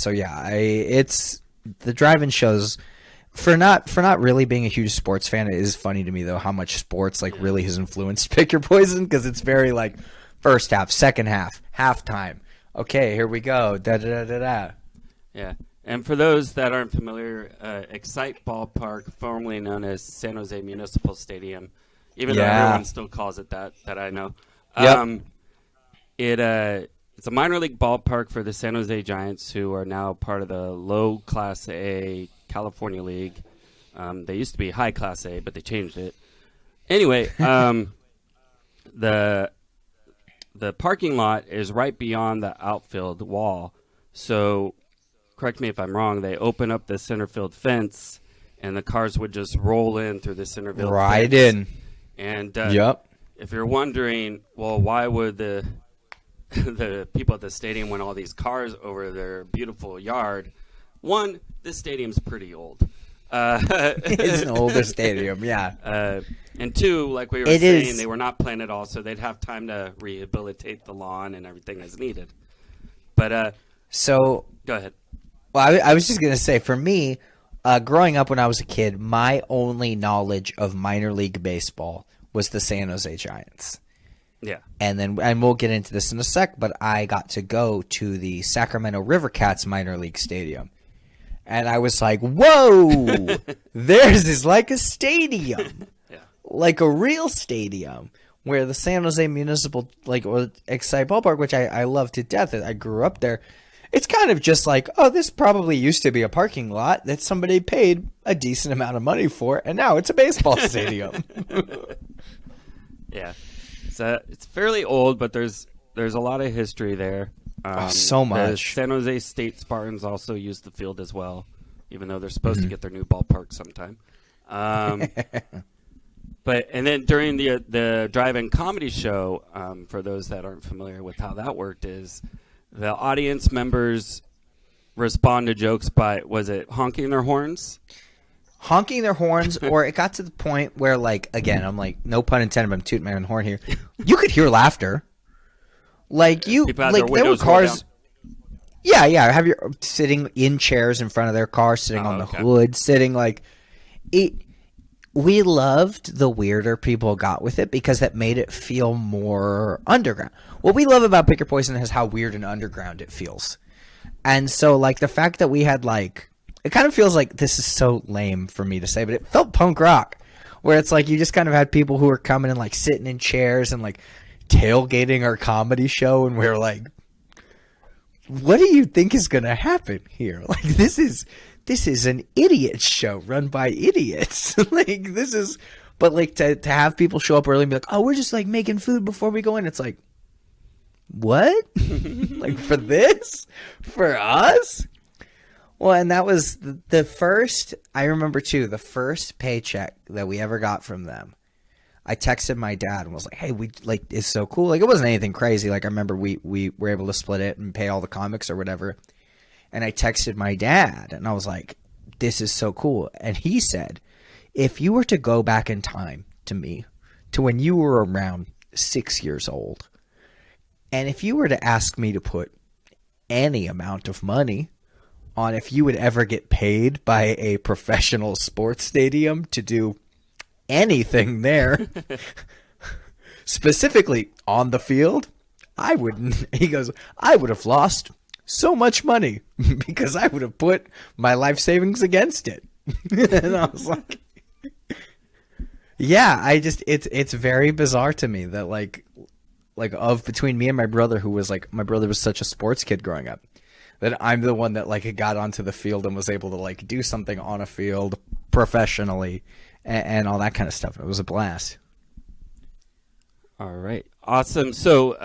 B: the drive-in shows, for not really being a huge sports fan, it is funny to me though how much sports like really has influenced Pick Your Poison, because it's very like first half, second half, halftime. Okay, here we go. Da da da da da.
A: Yeah. And for those that aren't familiar, Excite Ballpark, formerly known as San Jose Municipal Stadium, even though everyone still calls it that I know.
B: Yep.
A: It's a minor league ballpark for the San Jose Giants, who are now part of the low Class A California League. They used to be high Class A, but they changed it. Anyway, the parking lot is right beyond the outfield wall. So, correct me if I'm wrong, they open up the center field fence, and the cars would just roll in through the center field
B: right
A: fence.
B: in.
A: And
B: Yep.
A: if you're wondering, well, why would the people at the stadium want all these cars over their beautiful yard? One, this stadium's pretty old.
B: It's an older stadium, yeah.
A: And two, like we were saying, they were not playing at all, so they'd have time to rehabilitate the lawn and everything as needed. But
B: so
A: go ahead.
B: Well, I was just gonna say, for me, growing up when I was a kid, my only knowledge of minor league baseball was the San Jose Giants.
A: Yeah.
B: And we'll get into this in a sec, but I got to go to the Sacramento River Cats minor league stadium. And I was like, whoa, theirs is like a stadium.
A: Yeah.
B: Like a real stadium, where the San Jose Municipal, or Excite Ballpark, which I love to death. I grew up there. It's kind of just like, oh, this probably used to be a parking lot that somebody paid a decent amount of money for, and now it's a baseball stadium.
A: Yeah. So it's fairly old, but there's a lot of history there.
B: So much.
A: The San Jose State Spartans also use the field as well, even though they're supposed to get their new ballpark sometime. And then during the drive-in comedy show, for those that aren't familiar with how that worked, is the audience members respond to jokes by, was it honking their horns?
B: Honking their horns, or it got to the point where, like, again, I'm like, no pun intended, but I'm tooting my own horn here. You could hear laughter. Like, there were cars. Yeah. Have your sitting in chairs in front of their car, sitting on the hood, sitting like it. We loved the weirder people got with it because that made it feel more underground. What we love about Pick Your Poison is how weird and underground it feels. And so, like, the fact that we had, like, it kind of feels like, this is so lame for me to say, but it felt punk rock, where it's like you just kind of had people who were coming and, like, sitting in chairs and, like, tailgating our comedy show, and we were like, what do you think is going to happen here? Like, this is an idiot show run by idiots. Like, but like to have people show up early and be like, oh, we're just like making food before we go in. It's like, what? Like, for this? For us? Well, and that was the first, I remember too, the first paycheck that we ever got from them. I texted my dad and was like, hey, it's so cool. Like, it wasn't anything crazy. Like, I remember we were able to split it and pay all the comics or whatever. And I texted my dad, and I was like, this is so cool. And he said, if you were to go back in time to when you were around 6 years old, and if you were to ask me to put any amount of money on if you would ever get paid by a professional sports stadium to do anything there, specifically on the field, I wouldn't. He goes, I would have lost so much money because I would have put my life savings against it. And I was like, yeah, it's very bizarre to me that like between me and my brother, who was like, my brother was such a sports kid growing up, that I'm the one that like got onto the field and was able to like do something on a field professionally and all that kind of stuff. It was a blast.
A: All right. Awesome. So,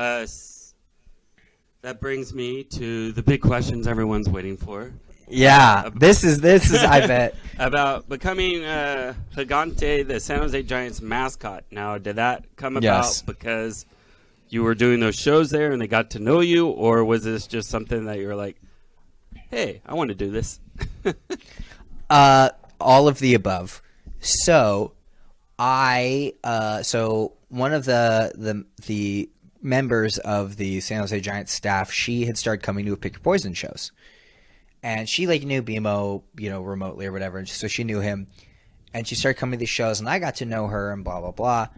A: that brings me to the big questions everyone's waiting for.
B: Yeah, this is I bet
A: about becoming Gigante, the San Jose Giants mascot. Now, did that come about because you were doing those shows there and they got to know you, or was this just something that you were like, hey, I want to do this?
B: All of the above. So, so one of the members of the San Jose Giants staff, she had started coming to Pick Your Poison shows. And she like knew BMO, remotely or whatever. And so she knew him. And she started coming to these shows, and I got to know her and blah, blah, blah.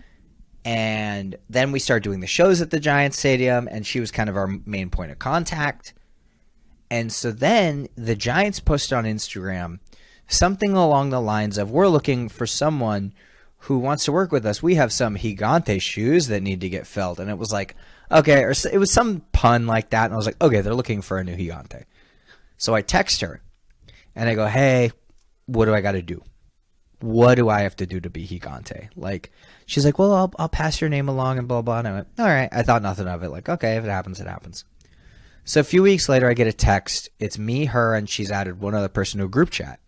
B: And then we started doing the shows at the Giants Stadium, and she was kind of our main point of contact. And so then the Giants posted on Instagram something along the lines of, we're looking for someone who wants to work with us. We have some Gigante shoes that need to get filled. And it was like, okay, or it was some pun like that. And I was like, okay, they're looking for a new Gigante. So I text her, and I go, hey, what do I got to do? What do I have to do to be Gigante? Like, she's like, well, I'll pass your name along and blah, blah. And I went, all right. I thought nothing of it. Like, okay, if it happens, it happens. So a few weeks later, I get a text. It's me, her, and she's added one other person to a group chat.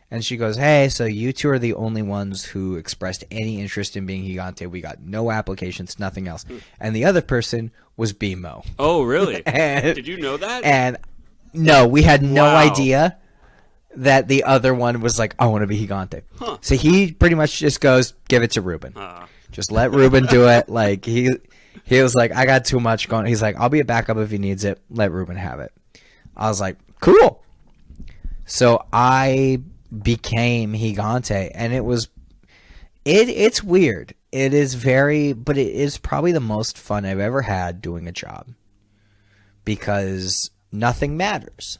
B: And she goes, hey, so you two are the only ones who expressed any interest in being Gigante. We got no applications, nothing else. And the other person was BMO.
A: Oh, really? Did you know that?
B: And no, we had no idea that the other one was like, I want to be Gigante.
A: Huh.
B: So he pretty much just goes, give it to Ruben. Just let Ruben do it. Like he was like, I got too much going. He's like, I'll be a backup if he needs it. Let Ruben have it. I was like, cool. So I became Gigante, and it's weird. It is but it is probably the most fun I've ever had doing a job, because nothing matters.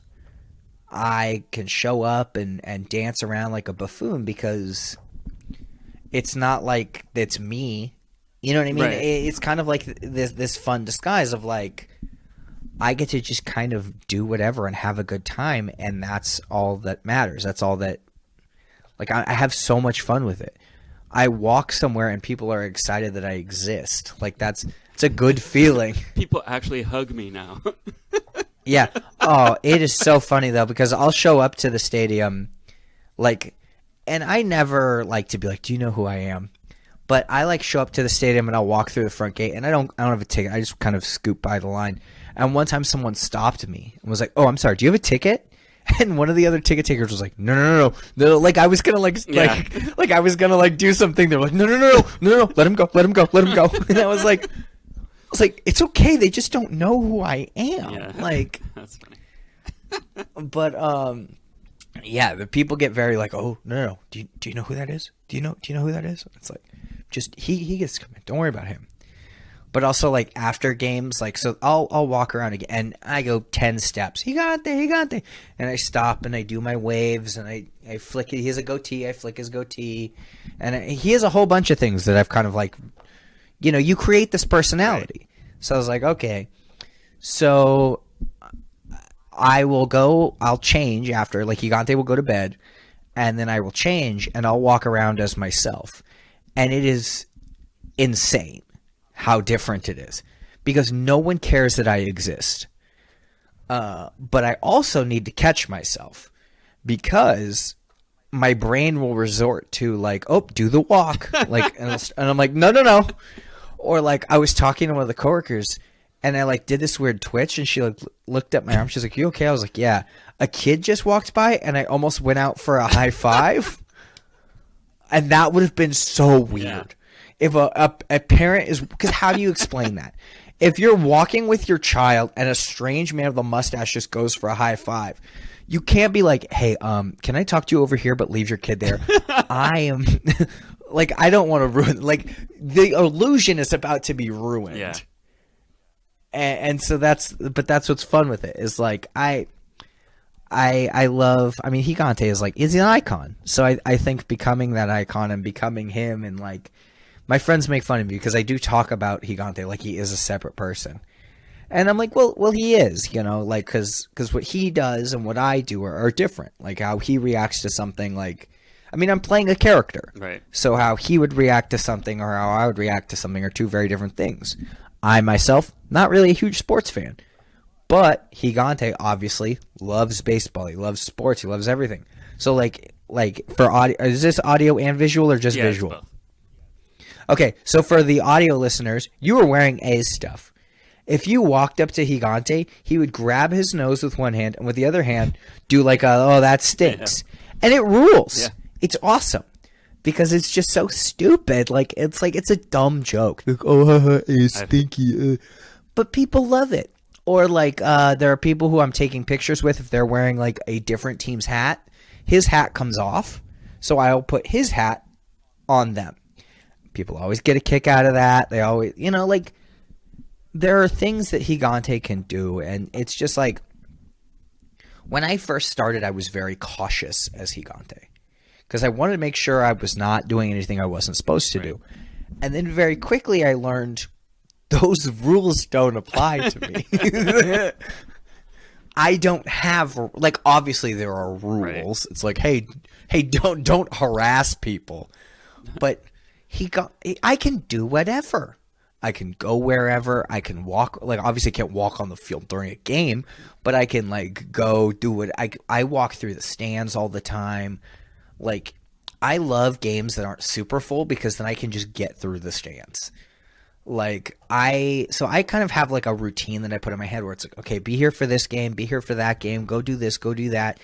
B: I can show up and dance around like a buffoon, because it's not like it's me. You know what I mean?
A: Right.
B: It's kind of like this fun disguise of like, I get to just kind of do whatever and have a good time, and that's all that matters. That's all that, like, I have so much fun with it. I walk somewhere and people are excited that I exist. Like, it's a good feeling.
A: People actually hug me now.
B: Yeah. Oh, it is so funny though, because I'll show up to the stadium, like, and I never like to be like, do you know who I am? But I like show up to the stadium and I'll walk through the front gate, and I don't have a ticket. I just kind of scoop by the line. And one time someone stopped me and was like, oh, I'm sorry, do you have a ticket? And one of the other ticket takers was like, no. Like, I was gonna like I was gonna like do something. They're like, no, let him go. And I was like, it's okay. They just don't know who I am.
A: Yeah.
B: Like,
A: That's funny.
B: But yeah, the people get very like, oh no. Do you know who that is? Do you know who that is? It's like, just he gets to come in. Don't worry about him. But also, like, after games, like, so I'll walk around again, and I go 10 steps. He got there. And I stop, and I do my waves, and I flick it. He has a goatee. I flick his goatee. And he has a whole bunch of things that I've kind of, like, you create this personality. Right. So I was like, okay. So I'll change after, like, Gigante will go to bed, and then I will change, and I'll walk around as myself. And it is insane how different it is, because no one cares that I exist. But I also need to catch myself, because my brain will resort to like, oh, do the walk. Like, and I'm like, no. Or like, I was talking to one of the coworkers, and I like did this weird twitch, and she like looked at my arm. She's like, you okay? I was like, yeah. A kid just walked by, and I almost went out for a high five. And that would have been so weird. Yeah. If a parent is, because how do you explain that? If you're walking with your child and a strange man with a mustache just goes for a high five, you can't be like, hey, can I talk to you over here but leave your kid there? I am like, I don't want to ruin, like, the illusion is about to be ruined.
A: Yeah.
B: And so that's what's fun with it, is like, I love, I mean, Gigante is like, is an icon. So I think becoming that icon and becoming him, and like, my friends make fun of me because I do talk about Gigante like he is a separate person. And I'm like, well, he is, like, because what he does and what I do are different. Like, how he reacts to something, like, I mean, I'm playing a character.
A: Right.
B: So how he would react to something or how I would react to something are two very different things. I, myself, not really a huge sports fan. But Gigante obviously loves baseball. He loves sports. He loves everything. So, like for audio, is this audio and visual or just visual?
A: It's both.
B: Okay, so for the audio listeners, you were wearing A's stuff. If you walked up to Gigante, he would grab his nose with one hand and with the other hand do like oh, that stinks. Yeah. And it rules. Yeah. It's awesome. Because it's just so stupid. Like it's a dumb joke. Like, oh, A's stinky. But people love it. Or like there are people who I'm taking pictures with. If they're wearing like a different team's hat, his hat comes off, so I'll put his hat on them. People always get a kick out of that. They always, like, there are things that Gigante can do, and it's just like, when I first started, I was very cautious as Gigante because I wanted to make sure I was not doing anything I wasn't supposed to do. And then very quickly I learned those rules don't apply to me. I don't have, like, obviously there are rules. Right. It's like, hey, don't harass people. But I can do whatever. I can go wherever. I can walk. Like, obviously I can't walk on the field during a game, but I can, like, go do what I walk through the stands all the time. Like, I love games that aren't super full because then I can just get through the stands. Like, so I kind of have like a routine that I put in my head where it's like, okay, be here for this game, be here for that game, go do this, go do that.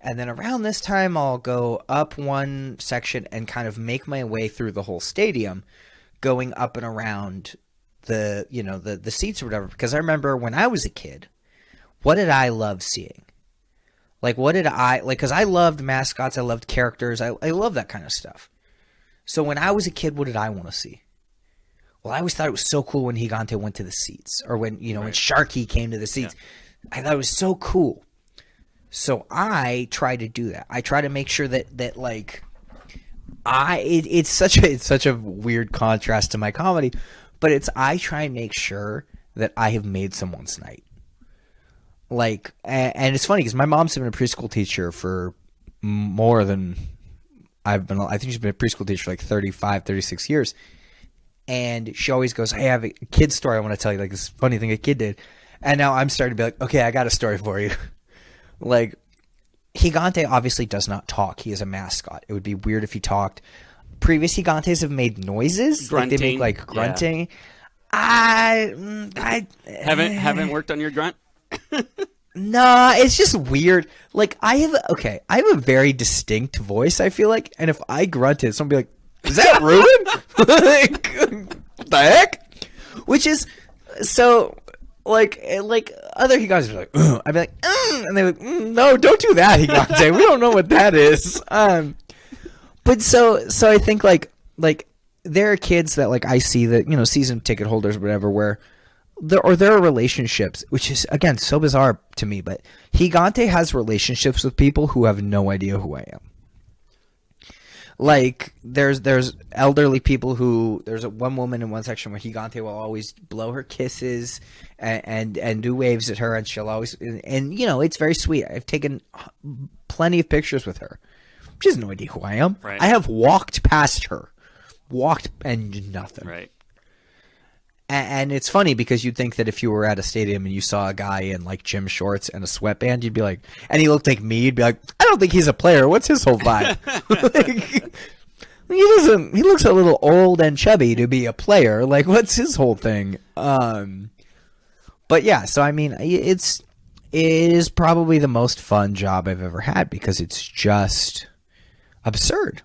B: And then around this time, I'll go up one section and kind of make my way through the whole stadium, going up and around the seats or whatever. Because I remember when I was a kid, what did I love seeing? Like, what did I like? Because I loved mascots, I loved characters, I love that kind of stuff. So when I was a kid, what did I want to see? Well, I always thought it was so cool when Gigante went to the seats, or when when Sharky came to the seats. Yeah. I thought it was so cool. So I try to do that. I try to make sure that like it's such a weird contrast to my comedy, but I try and make sure that I have made someone's night. Like, and it's funny because my mom's been a preschool teacher for more than I've been. I think she's been a preschool teacher for like 35, 36 years. And she always goes, hey, I have a kid story I want to tell you, like this funny thing a kid did. And now I'm starting to be like, okay, I got a story for you. Like, Gigante obviously does not talk. He is a mascot. It would be weird if he talked. Previous Gigantes have made noises.
A: Grunting.
B: Like they make like grunting. Yeah. I
A: haven't worked on your grunt?
B: Nah, it's just weird. Like, I have a very distinct voice, I feel like. And if I grunted, someone would be like, is that Ruben? What the heck? Which is so like other Gigantes are like, ugh. I'd be like, and they're like, no, don't do that, Gigante. We don't know what that is. But so I think like there are kids that like I see that season ticket holders or whatever where there are relationships, which is again so bizarre to me. But Gigante has relationships with people who have no idea who I am. Like, there's elderly people who, there's one woman in one section where Gigante will always blow her kisses and do waves at her, and she'll always, and it's very sweet. I've taken plenty of pictures with her. She has no idea who I am.
A: Right.
B: I have walked past her. And nothing.
A: Right.
B: And it's funny because you'd think that if you were at a stadium and you saw a guy in like gym shorts and a sweatband, you'd be like, and he looked like me, you'd be like, I don't think he's a player. What's his whole vibe? He looks a little old and chubby to be a player. Like, what's his whole thing? But yeah, so I mean, it is probably the most fun job I've ever had because it's just absurd.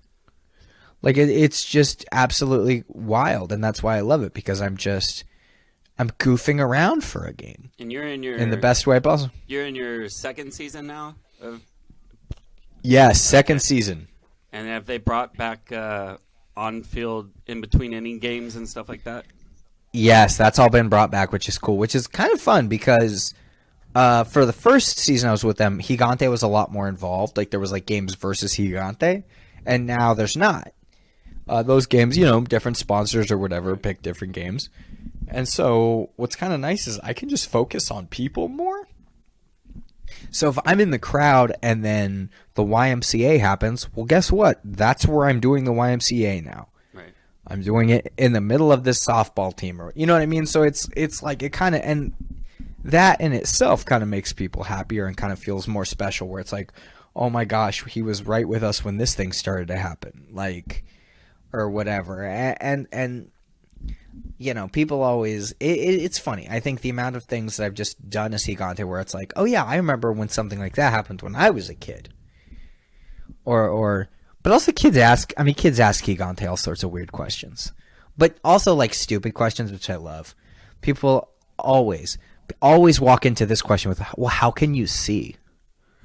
B: Like, it's just absolutely wild, and that's why I love it, because I'm goofing around for a game.
A: And you're
B: in the best way possible.
A: You're in your second season now?
B: Yes, second season.
A: And have they brought back on-field in between inning games and stuff like that?
B: Yes, that's all been brought back, which is cool, which is kind of fun because for the first season I was with them, Gigante was a lot more involved. Like, there was like games versus Gigante, and now there's not. Those games, different sponsors or whatever pick different games. And so what's kind of nice is I can just focus on people more. So if I'm in the crowd and then the YMCA happens, well, guess what? That's where I'm doing the YMCA now.
A: Right.
B: I'm doing it in the middle of this softball team, or you know what I mean? So it's like it kind of, and that in itself kind of makes people happier and kind of feels more special, where it's like, oh my gosh, he was right with us when this thing started to happen. Like, or whatever, and people always, it's funny. I think the amount of things that I've just done as Gigante where it's like, oh yeah, I remember when something like that happened when I was a kid. But also kids ask Gigante all sorts of weird questions, but also like stupid questions, which I love. People always, always walk into this question with, well, how can you see?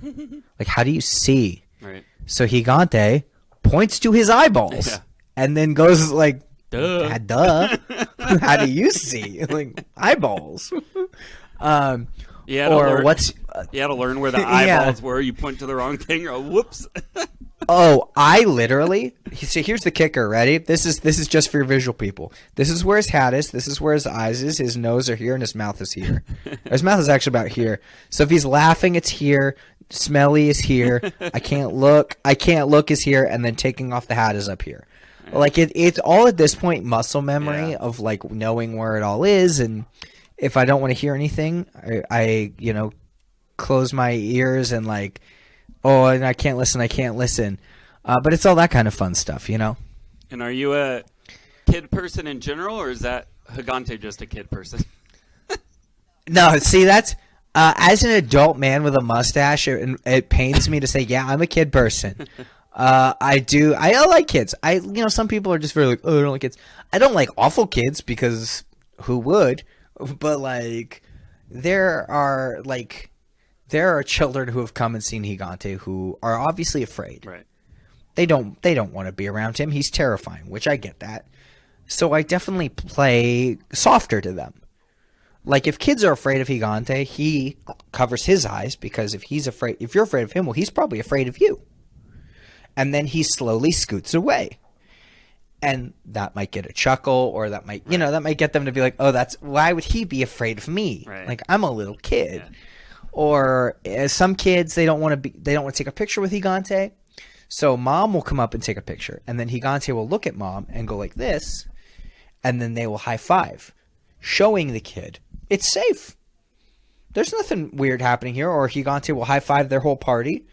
B: Like, how do you see?
A: Right.
B: So Gigante points to his eyeballs and then goes like,
A: duh.
B: How do you see? Like, eyeballs.
A: You had to learn where the eyeballs were. You point to the wrong thing. Or whoops.
B: Oh, I literally. So here's the kicker. Ready? This is just for your visual people. This is where his hat is. This is where his eyes is. His nose are here, and his mouth is here. His mouth is actually about here. So if he's laughing, it's here. Smelly is here. I can't look is here, and then taking off the hat is up here. Like it's all at this point muscle memory of like knowing where it all is, and if I don't want to hear anything, I close my ears and like. Oh, and I can't listen. But it's all that kind of fun stuff, you know?
A: And are you a kid person in general, or is that Gigante just a kid person?
B: No, see, that's... as an adult man with a mustache, it pains me to say, yeah, I'm a kid person. I like kids. Some people are just very like, oh, I don't like kids. I don't like awful kids because who would? But, like, there are children who have come and seen Gigante who are obviously afraid.
A: Right.
B: They don't want to be around him. He's terrifying, which I get that. So I definitely play softer to them. Like if kids are afraid of Gigante, he covers his eyes because if you're afraid of him, well, he's probably afraid of you. And then he slowly scoots away. And that might get a chuckle, or that might, that might get them to be like, oh, why would he be afraid of me?
A: Right.
B: Like I'm a little kid.
A: Yeah.
B: Or some kids, they don't want to take a picture with Gigante. So mom will come up and take a picture. And then Gigante will look at mom and go like this. And then they will high five, showing the kid it's safe. There's nothing weird happening here. Or Gigante will high five their whole party.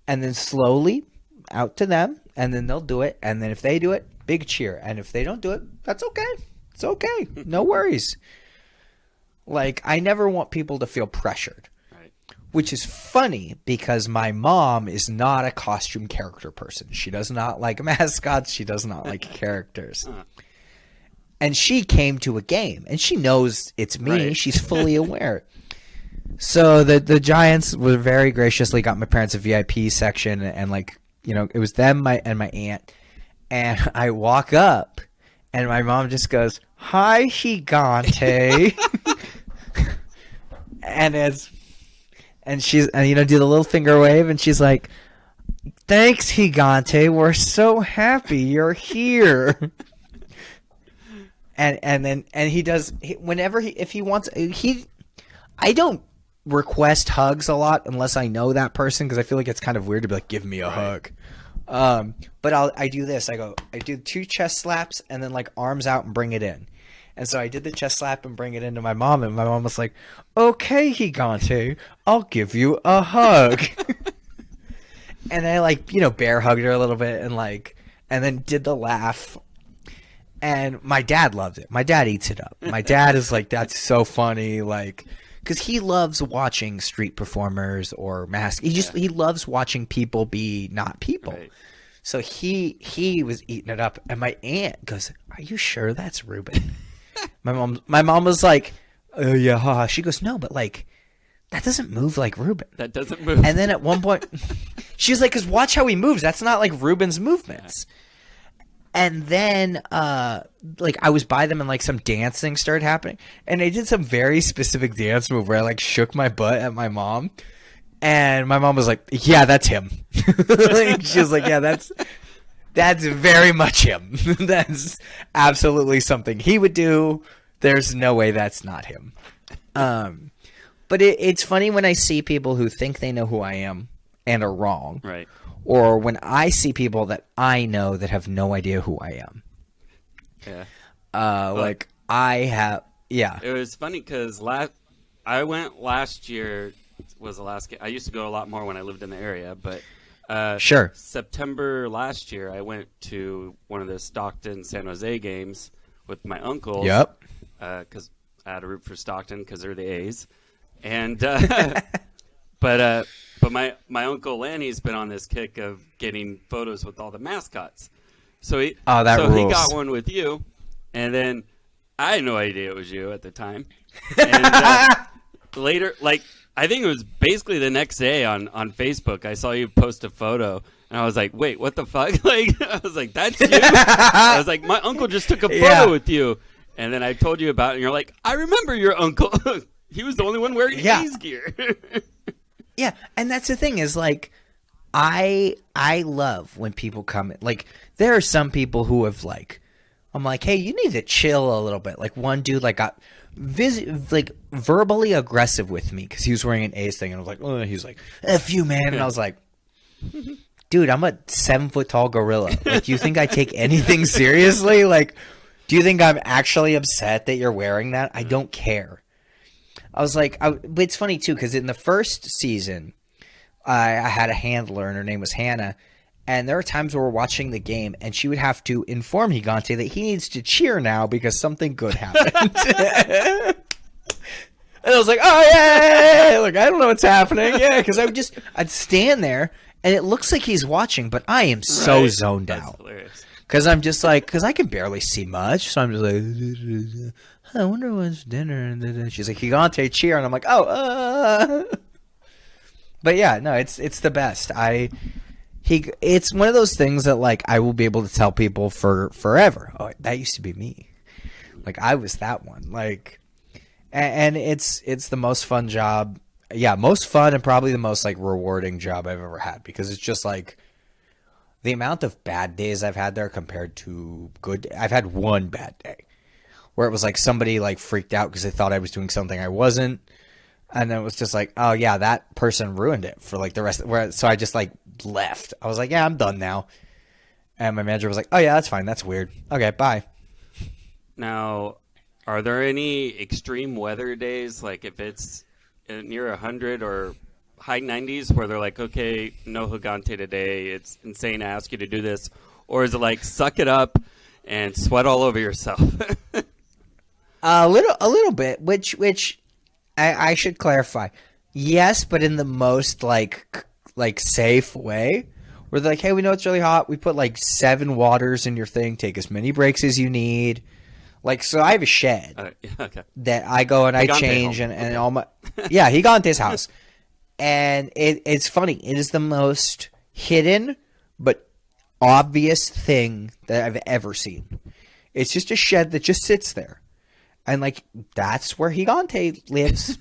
B: And then slowly out to them. And then they'll do it. And then if they do it, big cheer. And if they don't do it, that's okay. It's okay. No worries. Like, I never want people to feel pressured. Which is funny because my mom is not a costume character person. She does not like mascots. She does not like characters. And she came to a game, and she knows it's me. Right. She's fully aware. So the Giants were very graciously got my parents a VIP section, and it was them and my aunt. And I walk up, and my mom just goes, "Hi, Gigante," And she's, do the little finger wave, and she's like, "Thanks, Gigante. We're so happy you're here." and he does if he wants I don't request hugs a lot unless I know that person because I feel like it's kind of weird to be like, "Give me a hug." But I do this. I do 2 chest slaps and then like arms out and bring it in. And so I did the chest slap and bring it into my mom, and my mom was like, "Okay, Gigante, I'll give you a hug." And I bear hugged her a little bit and then did the laugh. And my dad loved it. My dad eats it up. My dad is like, "That's so funny," because he loves watching street performers or mask. He loves watching people be not people. Right. So he was eating it up, and my aunt goes, "Are you sure that's Ruben?" My mom was like, "Oh yeah, haha." She goes, "No, but that doesn't move like Ruben.
A: That doesn't move."
B: And then at one point, she was like, "Cause watch how he moves. That's not like Ruben's movements." Yeah. And then, I was by them and some dancing started happening, and I did some very specific dance move where I shook my butt at my mom, and my mom was like, "Yeah, that's him." She was like, "Yeah, that's very much him. That's absolutely something he would do. There's no way that's not him." But it's funny when I see people who think they know who I am and are wrong.
A: Right.
B: Or when I see people that I know that have no idea who I am.
A: Yeah.
B: I have... Yeah.
A: It was funny because I went last year was the last game. I used to go a lot more when I lived in the area, but...
B: Sure.
A: September last year, I went to one of the Stockton San Jose games with my uncles.
B: Yep.
A: Because I had to root for Stockton because they're the A's, and but my uncle Lanny's been on this kick of getting photos with all the mascots. So he
B: rules.
A: He got one with you, and then I had no idea it was you at the time, and later, like, I think it was basically the next day on Facebook, I saw you post a photo, and I was like, wait, what the fuck? Like, I was like, that's you? I was like, my uncle just took a photo with you. And then I told you about it, and you're like, I remember your uncle. He was the only one wearing A's gear.
B: Yeah, and that's the thing is, like, I love when people come in. Like, there are some people who have, like, I'm like, hey, you need to chill a little bit. Like, one dude, like, got verbally aggressive with me because he was wearing an A's thing, and I was like, oh, he's like, F you, man. And I was like, dude, I'm a 7-foot tall gorilla. Like, you think I take anything seriously? Like, do you think I'm actually upset that you're wearing that? I don't care. I was like, but it's funny too, because in the first season, I had a handler, and her name was Hannah. And there were times where we're watching the game, and she would have to inform Gigante that he needs to cheer now because something good happened. And I was like, oh, yeah. Like, I don't know what's happening. Yeah, because I'd stand there, and it looks like he's watching, but I am so zoned out. Because I'm just like, because I can barely see much. So I'm just like, I wonder what's dinner. And she's like, Gigante, cheer. And I'm like, oh, But yeah, no, it's the best. It's one of those things that, like, I will be able to tell people for forever. Oh, that used to be me. Like, I was that one. Like, and it's the most fun job. Yeah, most fun and probably the most, like, rewarding job I've ever had, because it's just like the amount of bad days I've had there compared to good. I've had one bad day where it was like somebody, like, freaked out because they thought I was doing something I wasn't. And then it was just like, oh, yeah, that person ruined it for, like, the rest. So I just, like, left. I was like, yeah, I'm done now. And my manager was like, oh, yeah, that's fine. That's weird. Okay, bye.
A: Now, are there any extreme weather days, like if it's near 100 or high 90s, where they're like, okay, no Gigante today. It's insane to ask you to do this. Or is it like, suck it up and sweat all over yourself?
B: A little bit, which I should clarify. Yes, but in the most like safe way. Where they're like, hey, we know it's really hot. We put like 7 waters in your thing. Take as many breaks as you need. Like, so I have a shed that I go and I change and all my Gigante's house. And it's funny. It is the most hidden but obvious thing that I've ever seen. It's just a shed that just sits there. And, like, that's where Gigante lives.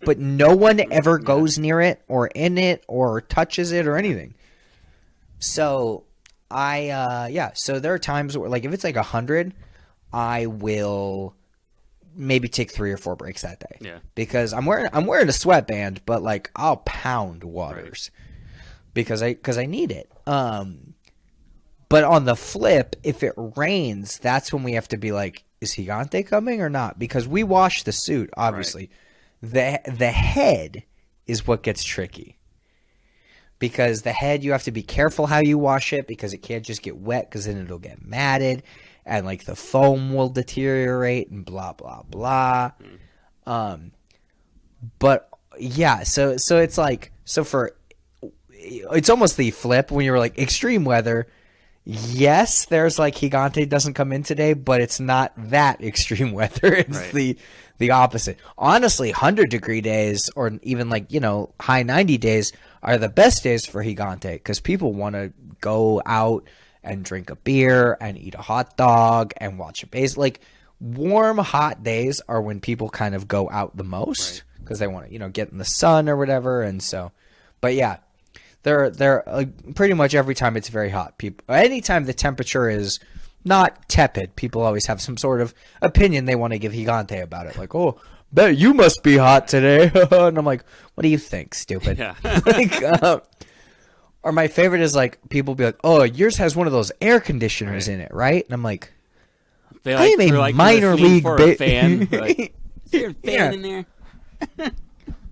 B: But no one ever goes near it or in it or touches it or anything. So, so there are times where, like, if it's like 100, I will maybe take 3 or 4 breaks that day.
A: Yeah.
B: Because I'm wearing a sweatband, but, like, I'll pound waters. Right. Because I need it. But on the flip, if it rains, that's when we have to be like, is Gigante coming or not? Because we wash the suit, obviously. Right. The head is what gets tricky. Because the head, you have to be careful how you wash it, because it can't just get wet, because then it'll get matted, and, like, the foam will deteriorate, and blah, blah, blah. But, yeah, so it's like, it's almost the flip when you're like, extreme weather. Yes, there's like Gigante doesn't come in today, but it's not that extreme weather. It's the opposite. Honestly, 100-degree days or even like, high 90 days are the best days for Gigante, because people want to go out and drink a beer and eat a hot dog and watch a base. Like, warm, hot days are when people kind of go out the most, because they want to, get in the sun or whatever. And so, but yeah. They're pretty much every time it's very hot. Anytime the temperature is not tepid, people always have some sort of opinion they want to give Gigante about it. Like, oh, bet you must be hot today. And I'm like, what do you think, stupid? Yeah. Or my favorite is like, people be like, oh, yours has one of those air conditioners in it, right? And I'm like, I am a minor league
A: fan. Like, is there a fan in there?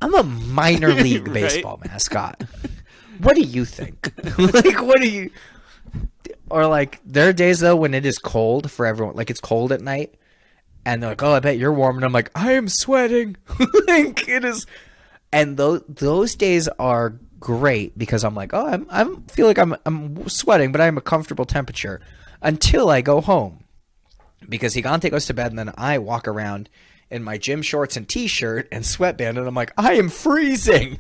B: I'm a minor league baseball mascot. What do you think? Like, what do you... Or, like, there are days, though, when it is cold for everyone. Like, it's cold at night. And they're like, oh, I bet you're warm. And I'm like, I am sweating. Like, it is... And those days are great, because I'm like, oh, I feel like I'm sweating, but I'm a comfortable temperature until I go home. Because Gigante goes to bed, and then I walk around in my gym shorts and t-shirt and sweatband, and I'm like, I am freezing.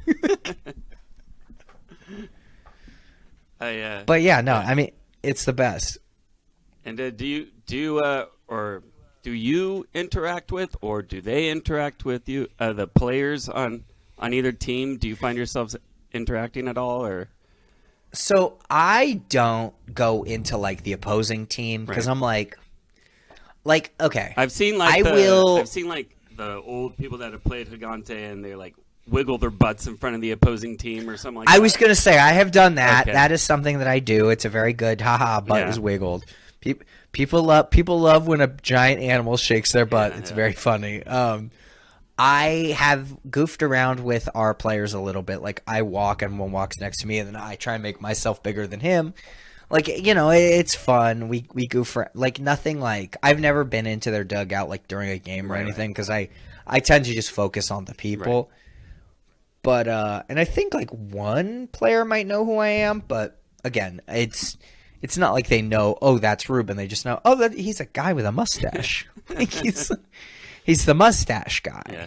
B: But yeah, no, I mean, it's the best.
A: And do you interact with, or do they interact with you, the players on either team? Do you find yourselves interacting at all, or?
B: So I don't go into like the opposing team because I'm like okay.
A: I've seen like the old people that have played Gigante, and they like wiggle their butts in front of the opposing team or something like that.
B: I was gonna say I have done that. Okay. That is something that I do. It's a very good butt is wiggled. People love when a giant animal shakes their butt. It's very funny. I have goofed around with our players a little bit. Like I walk and one walks next to me, and then I try and make myself bigger than him. Like, you know, it's fun. We goof around. Like nothing like I've never been into their dugout like during a game or anything because I tend to just focus on the people. Right. But and I think like one player might know who I am, but again, it's not like they know, oh, that's Ruben. They just know, oh, he's a guy with a mustache. Like he's the mustache guy. Yeah.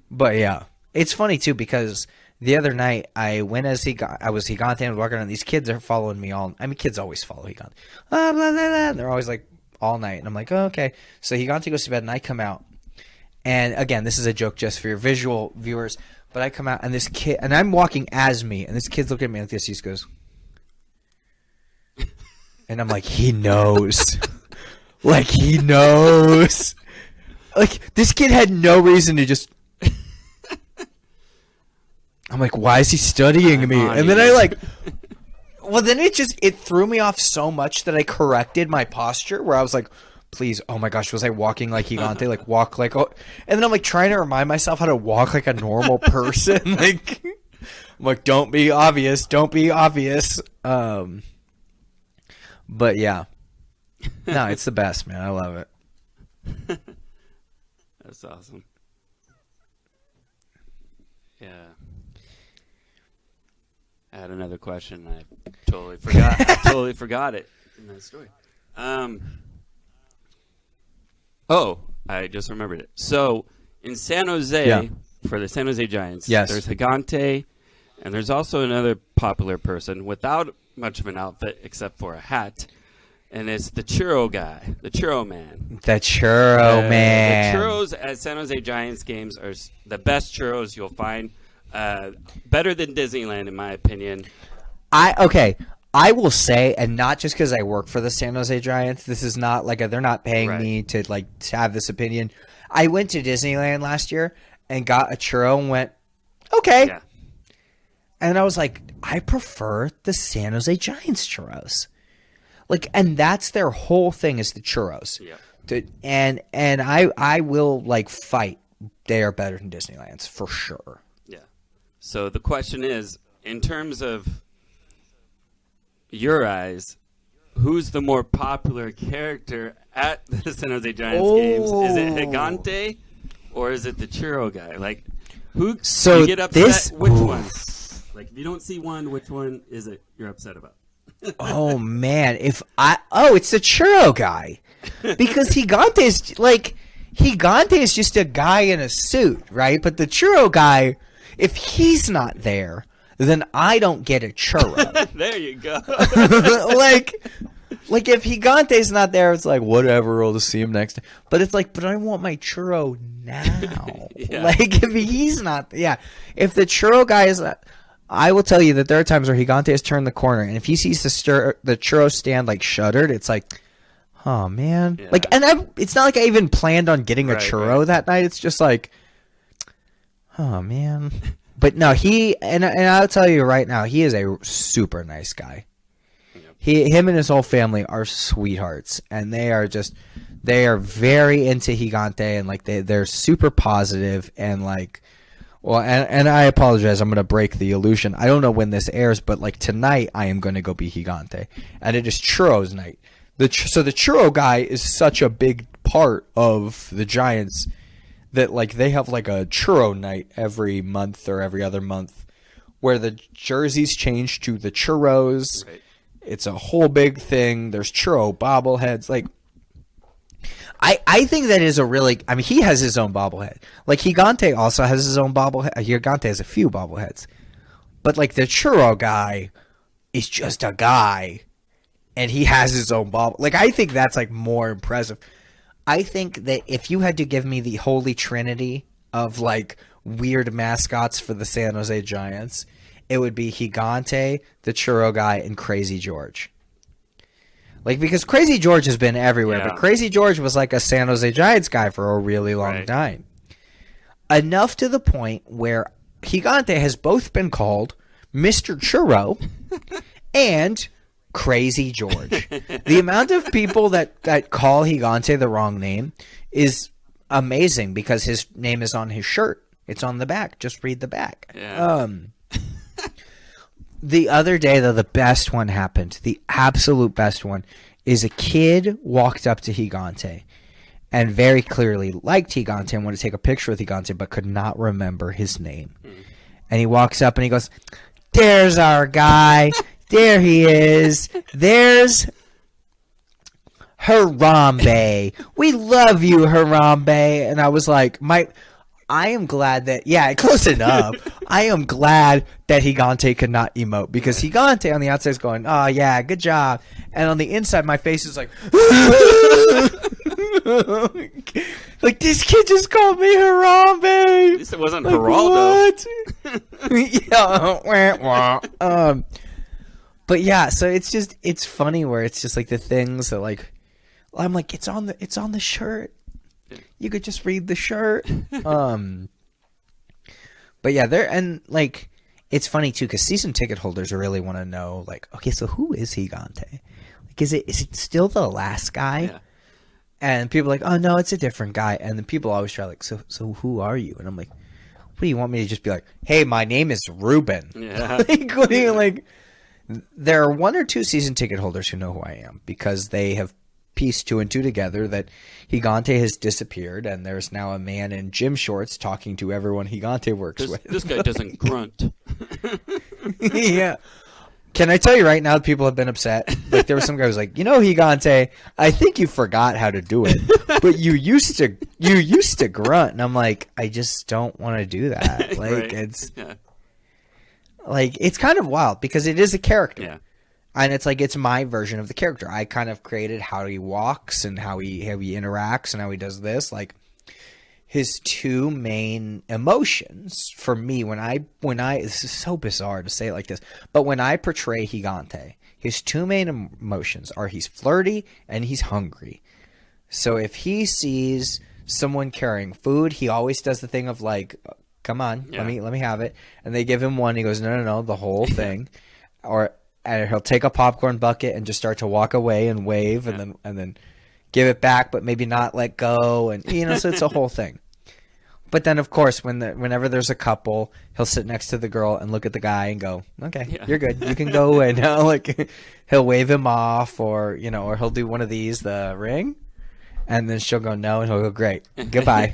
B: But yeah, it's funny too because the other night I went as I was Gigante and walking around. These kids are following me all. I mean, kids always follow Gigante. Blah, blah, blah, blah. They're always like all night, and I'm like, oh, okay. So Gigante goes to bed, and I come out. And again, this is a joke just for your visual viewers, but I come out and this kid, and I'm walking as me, and this kid's looking at me like this. He just goes, and I'm like, he knows, like he knows, like this kid had no reason to just. I'm like, why is he studying me? And then I like, well, then it threw me off so much that I corrected my posture where I was like. Please, oh my gosh, was I walking like Gigante? Like walk like, oh, and then I'm like trying to remind myself how to walk like a normal person. Like, I'm like, don't be obvious. But yeah, no, it's the best, man. I love it.
A: That's awesome. Yeah. I had another question. I totally forgot it in that story. Oh, I just remembered it. So, in San Jose, for the San Jose Giants, there's Gigante, and there's also another popular person without much of an outfit except for a hat, and it's the churro guy, the churro man.
B: The churro man.
A: The churros at San Jose Giants games are the best churros you'll find. Better than Disneyland, in my opinion.
B: I will say, and not just because I work for the San Jose Giants. This is not like they're not paying me to to have this opinion. I went to Disneyland last year and got a churro and went, okay. Yeah. And I was like, I prefer the San Jose Giants churros. Like, and that's their whole thing is the churros. Yeah. And I will like fight. They are better than Disneyland's for sure.
A: Yeah. So the question is, in terms of your eyes, who's the more popular character at the San Jose Giants games? Is it Gigante or is it the churro guy? Like, who? So you get upset? Which one? Like, if you don't see one, which one is it you're upset about?
B: Oh man, it's the churro guy because Gigante is just a guy in a suit, right? But the churro guy, if he's not there, then I don't get a churro.
A: There you go.
B: like if Gigante's not there, it's like whatever. I'll just see him next time. But it's like, but I want my churro now. Yeah. Like if he's not, if the churro guy is, I will tell you that there are times where Gigante has turned the corner, and if he sees the churro stand like shuttered, it's like, oh man. Yeah. Like, and it's not like I even planned on getting a churro that night. It's just like, oh man. But no, and I'll tell you right now, he is a super nice guy. Yep. Him and his whole family are sweethearts, and they are very into Gigante, and like they're super positive, and like, well, and I apologize, I'm gonna break the illusion. I don't know when this airs, but like tonight I am gonna go be Gigante, and it is churros night. So the churro guy is such a big part of the Giants. That like they have like a churro night every month or every other month where the jerseys change to the churros. Right. It's a whole big thing. There's churro bobbleheads. Like I think that is a really. I mean, he has his own bobblehead. Like Gigante also has his own bobblehead. Gigante has a few bobbleheads, but like the churro guy is just a guy, and he has his own bobble. Like I think that's like more impressive. I think that if you had to give me the holy trinity of like weird mascots for the San Jose Giants, it would be Gigante, the churro guy, and Crazy George. Like, because Crazy George has been everywhere, but Crazy George was like a San Jose Giants guy for a really long time. Enough to the point where Gigante has both been called Mr. Churro and Crazy George. The amount of people that call Gigante the wrong name is amazing because his name is on his shirt. It's on the back. Just read the back.
A: Yeah.
B: The other day, though, the best one happened. The absolute best one is a kid walked up to Gigante and very clearly liked Gigante and wanted to take a picture with Gigante but could not remember his name. And he walks up and he goes, "There's our guy. There he is. There's Harambe. We love you, Harambe." And I was like, I am glad that, close enough. I am glad that Gigante could not emote because Gigante on the outside is going, "Oh, yeah, good job." And on the inside, my face is like, like, this kid just called me Harambe.
A: At least it wasn't like, Geraldo.
B: Yeah. But yeah, so it's funny where it's just like the things that like, I'm like, it's on the shirt. You could just read the shirt. But yeah, and like it's funny too because season ticket holders really want to know like, okay, so who is Gigante? Like, is it still the last guy?
A: Yeah.
B: And people are like, "Oh no, it's a different guy." And then people always try like, so who are you? And I'm like, what do you want me to just be like? "Hey, my name is Ruben."
A: Yeah.
B: Like, what do you like? There are 1 or 2 season ticket holders who know who I am because they have pieced 2 and 2 together that Gigante has disappeared and there's now a man in gym shorts talking to everyone Gigante works with.
A: This guy doesn't grunt.
B: Yeah. Can I tell you right now that people have been upset? Like there was some guy who was like, Gigante, I think you forgot how to do it. But you used to grunt. And I'm like, I just don't want to do that. Like it's kind of wild because it is a character.
A: Yeah.
B: And it's like it's my version of the character. I kind of created how he walks and how he interacts and how he does this. Like his 2 main emotions for me when I this is so bizarre to say it like this, but when I portray Gigante, his 2 main emotions are he's flirty and he's hungry. So if he sees someone carrying food, he always does the thing of like, "Come on, let me have it." And they give him one. He goes, "No, the whole thing," and he'll take a popcorn bucket and just start to walk away and wave and then give it back, but maybe not let go. And, so it's a whole thing. But then, of course, whenever there's a couple, he'll sit next to the girl and look at the guy and go, "Okay, you're good. You can go away now." Like, he'll wave him off or he'll do one of these, the ring. And then she'll go, "No," and he'll go, "Great. Goodbye."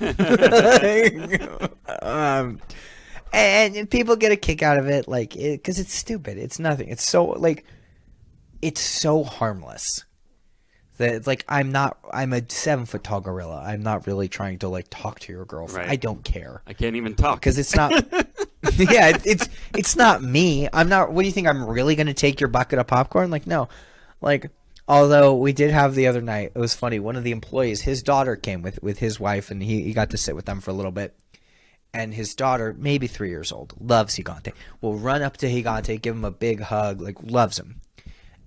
B: And people get a kick out of it, like, because it's stupid. It's nothing. It's so, like, it's so harmless. That it's like, I'm a 7-foot tall gorilla. I'm not really trying to, like, talk to your girlfriend.
A: Right.
B: I don't care.
A: I can't even talk.
B: Because it's not, yeah, it's not me. I'm not, what do you think, I'm really going to take your bucket of popcorn? Like, no. Like, although we did have the other night, it was funny, one of the employees, his daughter came with his wife, and he got to sit with them for a little bit. And his daughter, maybe 3 years old, loves Gigante. Will run up to Gigante, give him a big hug, like loves him.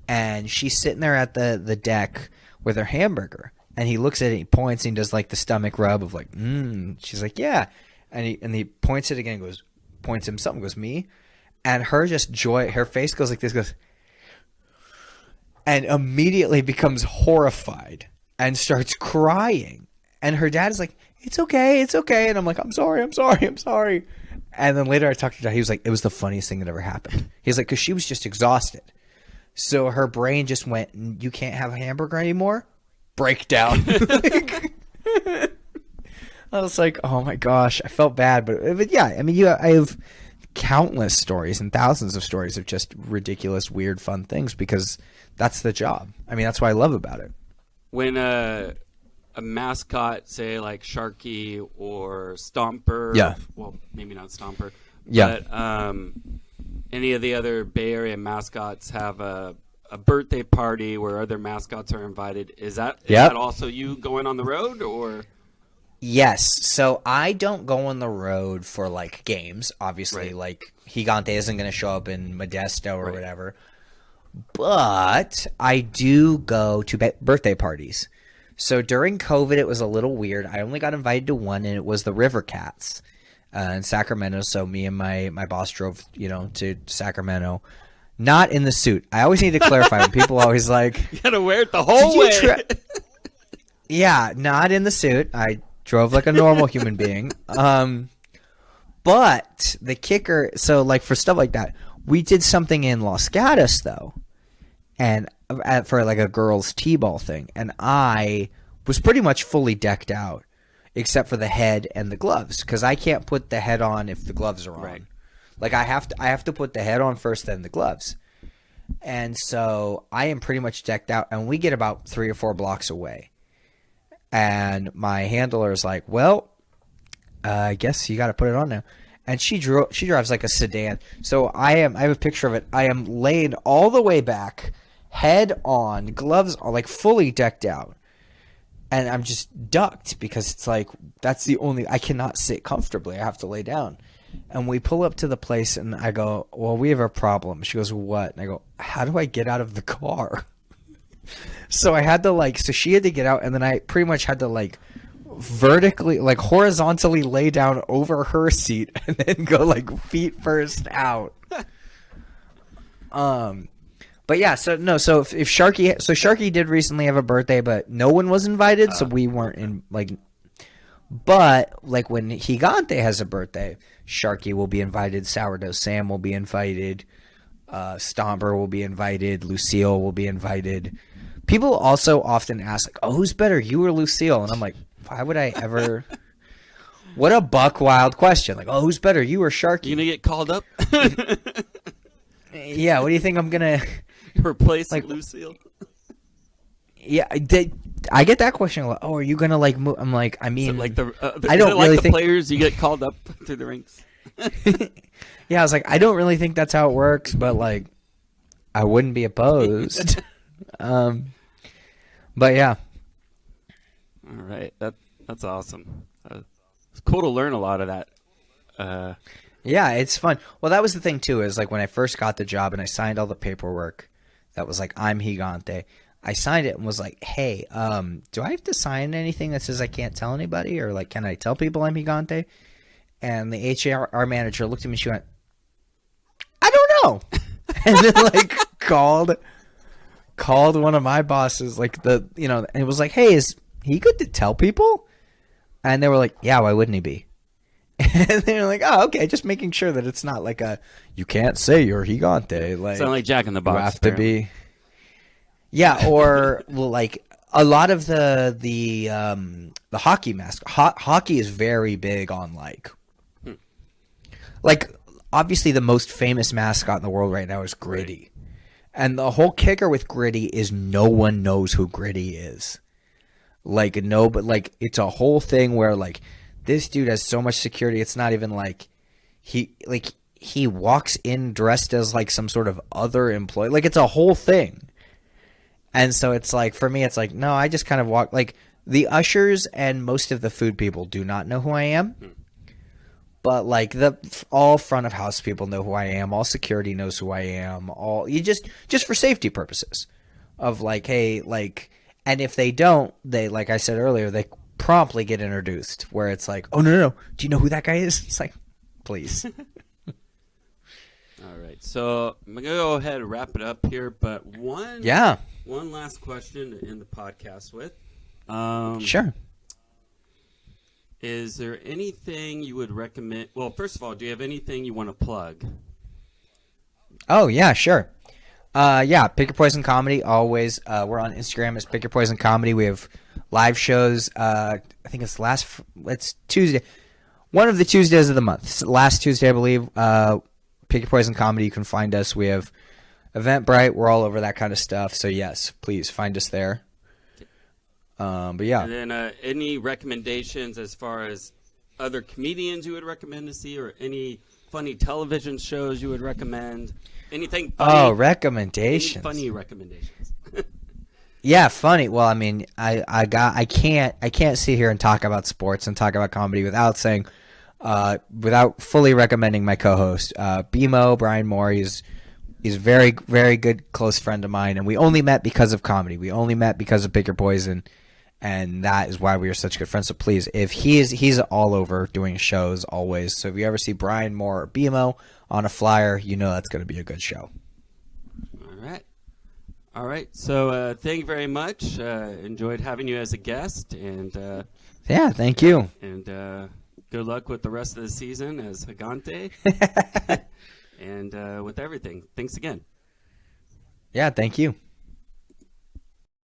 B: And she's sitting there at the deck with her hamburger. And he looks at it, he points, and he does like the stomach rub of like, She's like, "Yeah." And he points it again, points himself and goes, "Me?" And her just joy, her face goes like this, goes, and immediately becomes horrified and starts crying. And her dad is like, "It's okay, it's okay." And I'm like, I'm sorry. And then later I talked to her dad. He was like, it was the funniest thing that ever happened. He's like, because she was just exhausted. So her brain just went, "You can't have a hamburger anymore?" Breakdown. I was like, oh my gosh. I felt bad. But yeah, I mean, I have countless stories and thousands of stories of just ridiculous, weird, fun things because that's the job. I mean, that's what I love about it.
A: When a mascot, say like Sharky or Stomper.
B: Yeah.
A: Well, maybe not Stomper.
B: Yeah.
A: But any of the other Bay Area mascots have a birthday party where other mascots are invited. Is that also you going on the road, or?
B: Yes. So I don't go on the road for like games. Obviously,
A: Right.
B: like Gigante isn't going to show up in Modesto or whatever. But I do go to birthday parties. So during COVID, it was a little weird. I only got invited to one, and it was the River Cats in Sacramento. So me and my boss drove, to Sacramento. Not in the suit. I always need to clarify. When people always like,
A: You gotta wear it the whole way.
B: Yeah, not in the suit. I drove like a normal human being. But the kicker, so like for stuff like that, we did something in Los Gatos though, and for like a girls' t-ball thing, and I was pretty much fully decked out, except for the head and the gloves, because I can't put the head on if the gloves are on.
A: Right.
B: Like I have to put the head on first, then the gloves. And so I am pretty much decked out, and we get about 3 or 4 blocks away. And my handler is like, "Well, I guess you got to put it on now." And she drives like a sedan. So I have a picture of it. I am laid all the way back, head on, gloves on, like fully decked out. And I'm just ducked because it's like that's the only I cannot sit comfortably. I have to lay down. And we pull up to the place, and I go, "Well, we have a problem." She goes, "What?" And I go, "How do I get out of the car?" So I had to so she had to get out, and then I pretty much had to vertically, horizontally lay down over her seat, and then go feet first out. But yeah, so if Sharky did recently have a birthday, but no one was invited, so we weren't in But when Gigante has a birthday, Sharky will be invited, Sourdough Sam will be invited, Stomper will be invited, Lucille will be invited. People also often ask, "Oh, who's better, you or Lucille?" And I'm like, why would I ever? What a buck wild question! Like, "Oh, who's better, you or Sharky?"
A: You gonna get called up?
B: Yeah. What do you think I'm gonna
A: replace Lucille?
B: Yeah, I get that question a lot. "Oh, are you gonna move?" I'm like, I mean,
A: I
B: I don't really think
A: players you get called up through the ranks.
B: Yeah, I was like, I don't really think that's how it works, but I wouldn't be opposed. But yeah.
A: All right, that's awesome. It's cool to learn a lot of that.
B: Yeah, it's fun. Well, that was the thing too. Is when I first got the job and I signed all the paperwork, that was I'm Gigante. I signed it and was like, "Hey, do I have to sign anything that says I can't tell anybody, or can I tell people I'm Gigante?" And the HR manager looked at me. She went, "I don't know," and then called one of my bosses, and it was like, "Hey, is he good to tell people?" And they were like, "Yeah, why wouldn't he be?" And they're like, "Oh, okay, just making sure that it's not you can't say you're Gigante."
A: Sound like Jack in the Box.
B: You have to be. Yeah, or a lot of the hockey mask. Hockey is very big on obviously the most famous mascot in the world right now is Gritty. Right. And the whole kicker with Gritty is no one knows who Gritty is. But it's a whole thing where this dude has so much security. It's not even he walks in dressed as some sort of other employee. It's a whole thing. And so it's for me, it's no, I just kind of walk. The ushers and most of the food people do not know who I am. But all front of house people know who I am. All security knows who I am. All you just for safety purposes, of hey, and if they don't, they like I said earlier, they promptly get introduced. Where it's
A: "Oh
B: no, do you know who that guy is?" It's please.
A: All right, so I'm gonna go ahead and wrap it up here. But one last question to end the podcast with.
B: Sure.
A: Is there anything you would recommend? Well, first of all, do you have anything you want to plug?
B: Oh, yeah, sure. Pick Your Poison Comedy, always. We're on Instagram as Pick Your Poison Comedy. We have live shows. I think it's Tuesday. One of the Tuesdays of the month. It's last Tuesday, I believe. Pick Your Poison Comedy. You can find us. We have Eventbrite. We're all over that kind of stuff. So, yes, please find us there. But yeah.
A: And then any recommendations as far as other comedians you would recommend to see, or any funny television shows you would recommend? Anything funny?
B: Oh, recommendations.
A: Any funny recommendations?
B: Yeah, funny. Well, I mean, I can't sit here and talk about sports and talk about comedy without saying, without fully recommending my co-host, BMO Brian Moore. He's very, very good close friend of mine, and we only met because of comedy. We only met because of Bigger Poison, and that is why we are such good friends. So please, if he's all over doing shows always. So if you ever see Brian Moore or BMO on a flyer, you know that's going to be a good show.
A: All right. So thank you very much. Enjoyed having you as a guest, and
B: yeah, thank you.
A: And good luck with the rest of the season as Gigante, and with everything. Thanks again.
B: Yeah, thank you.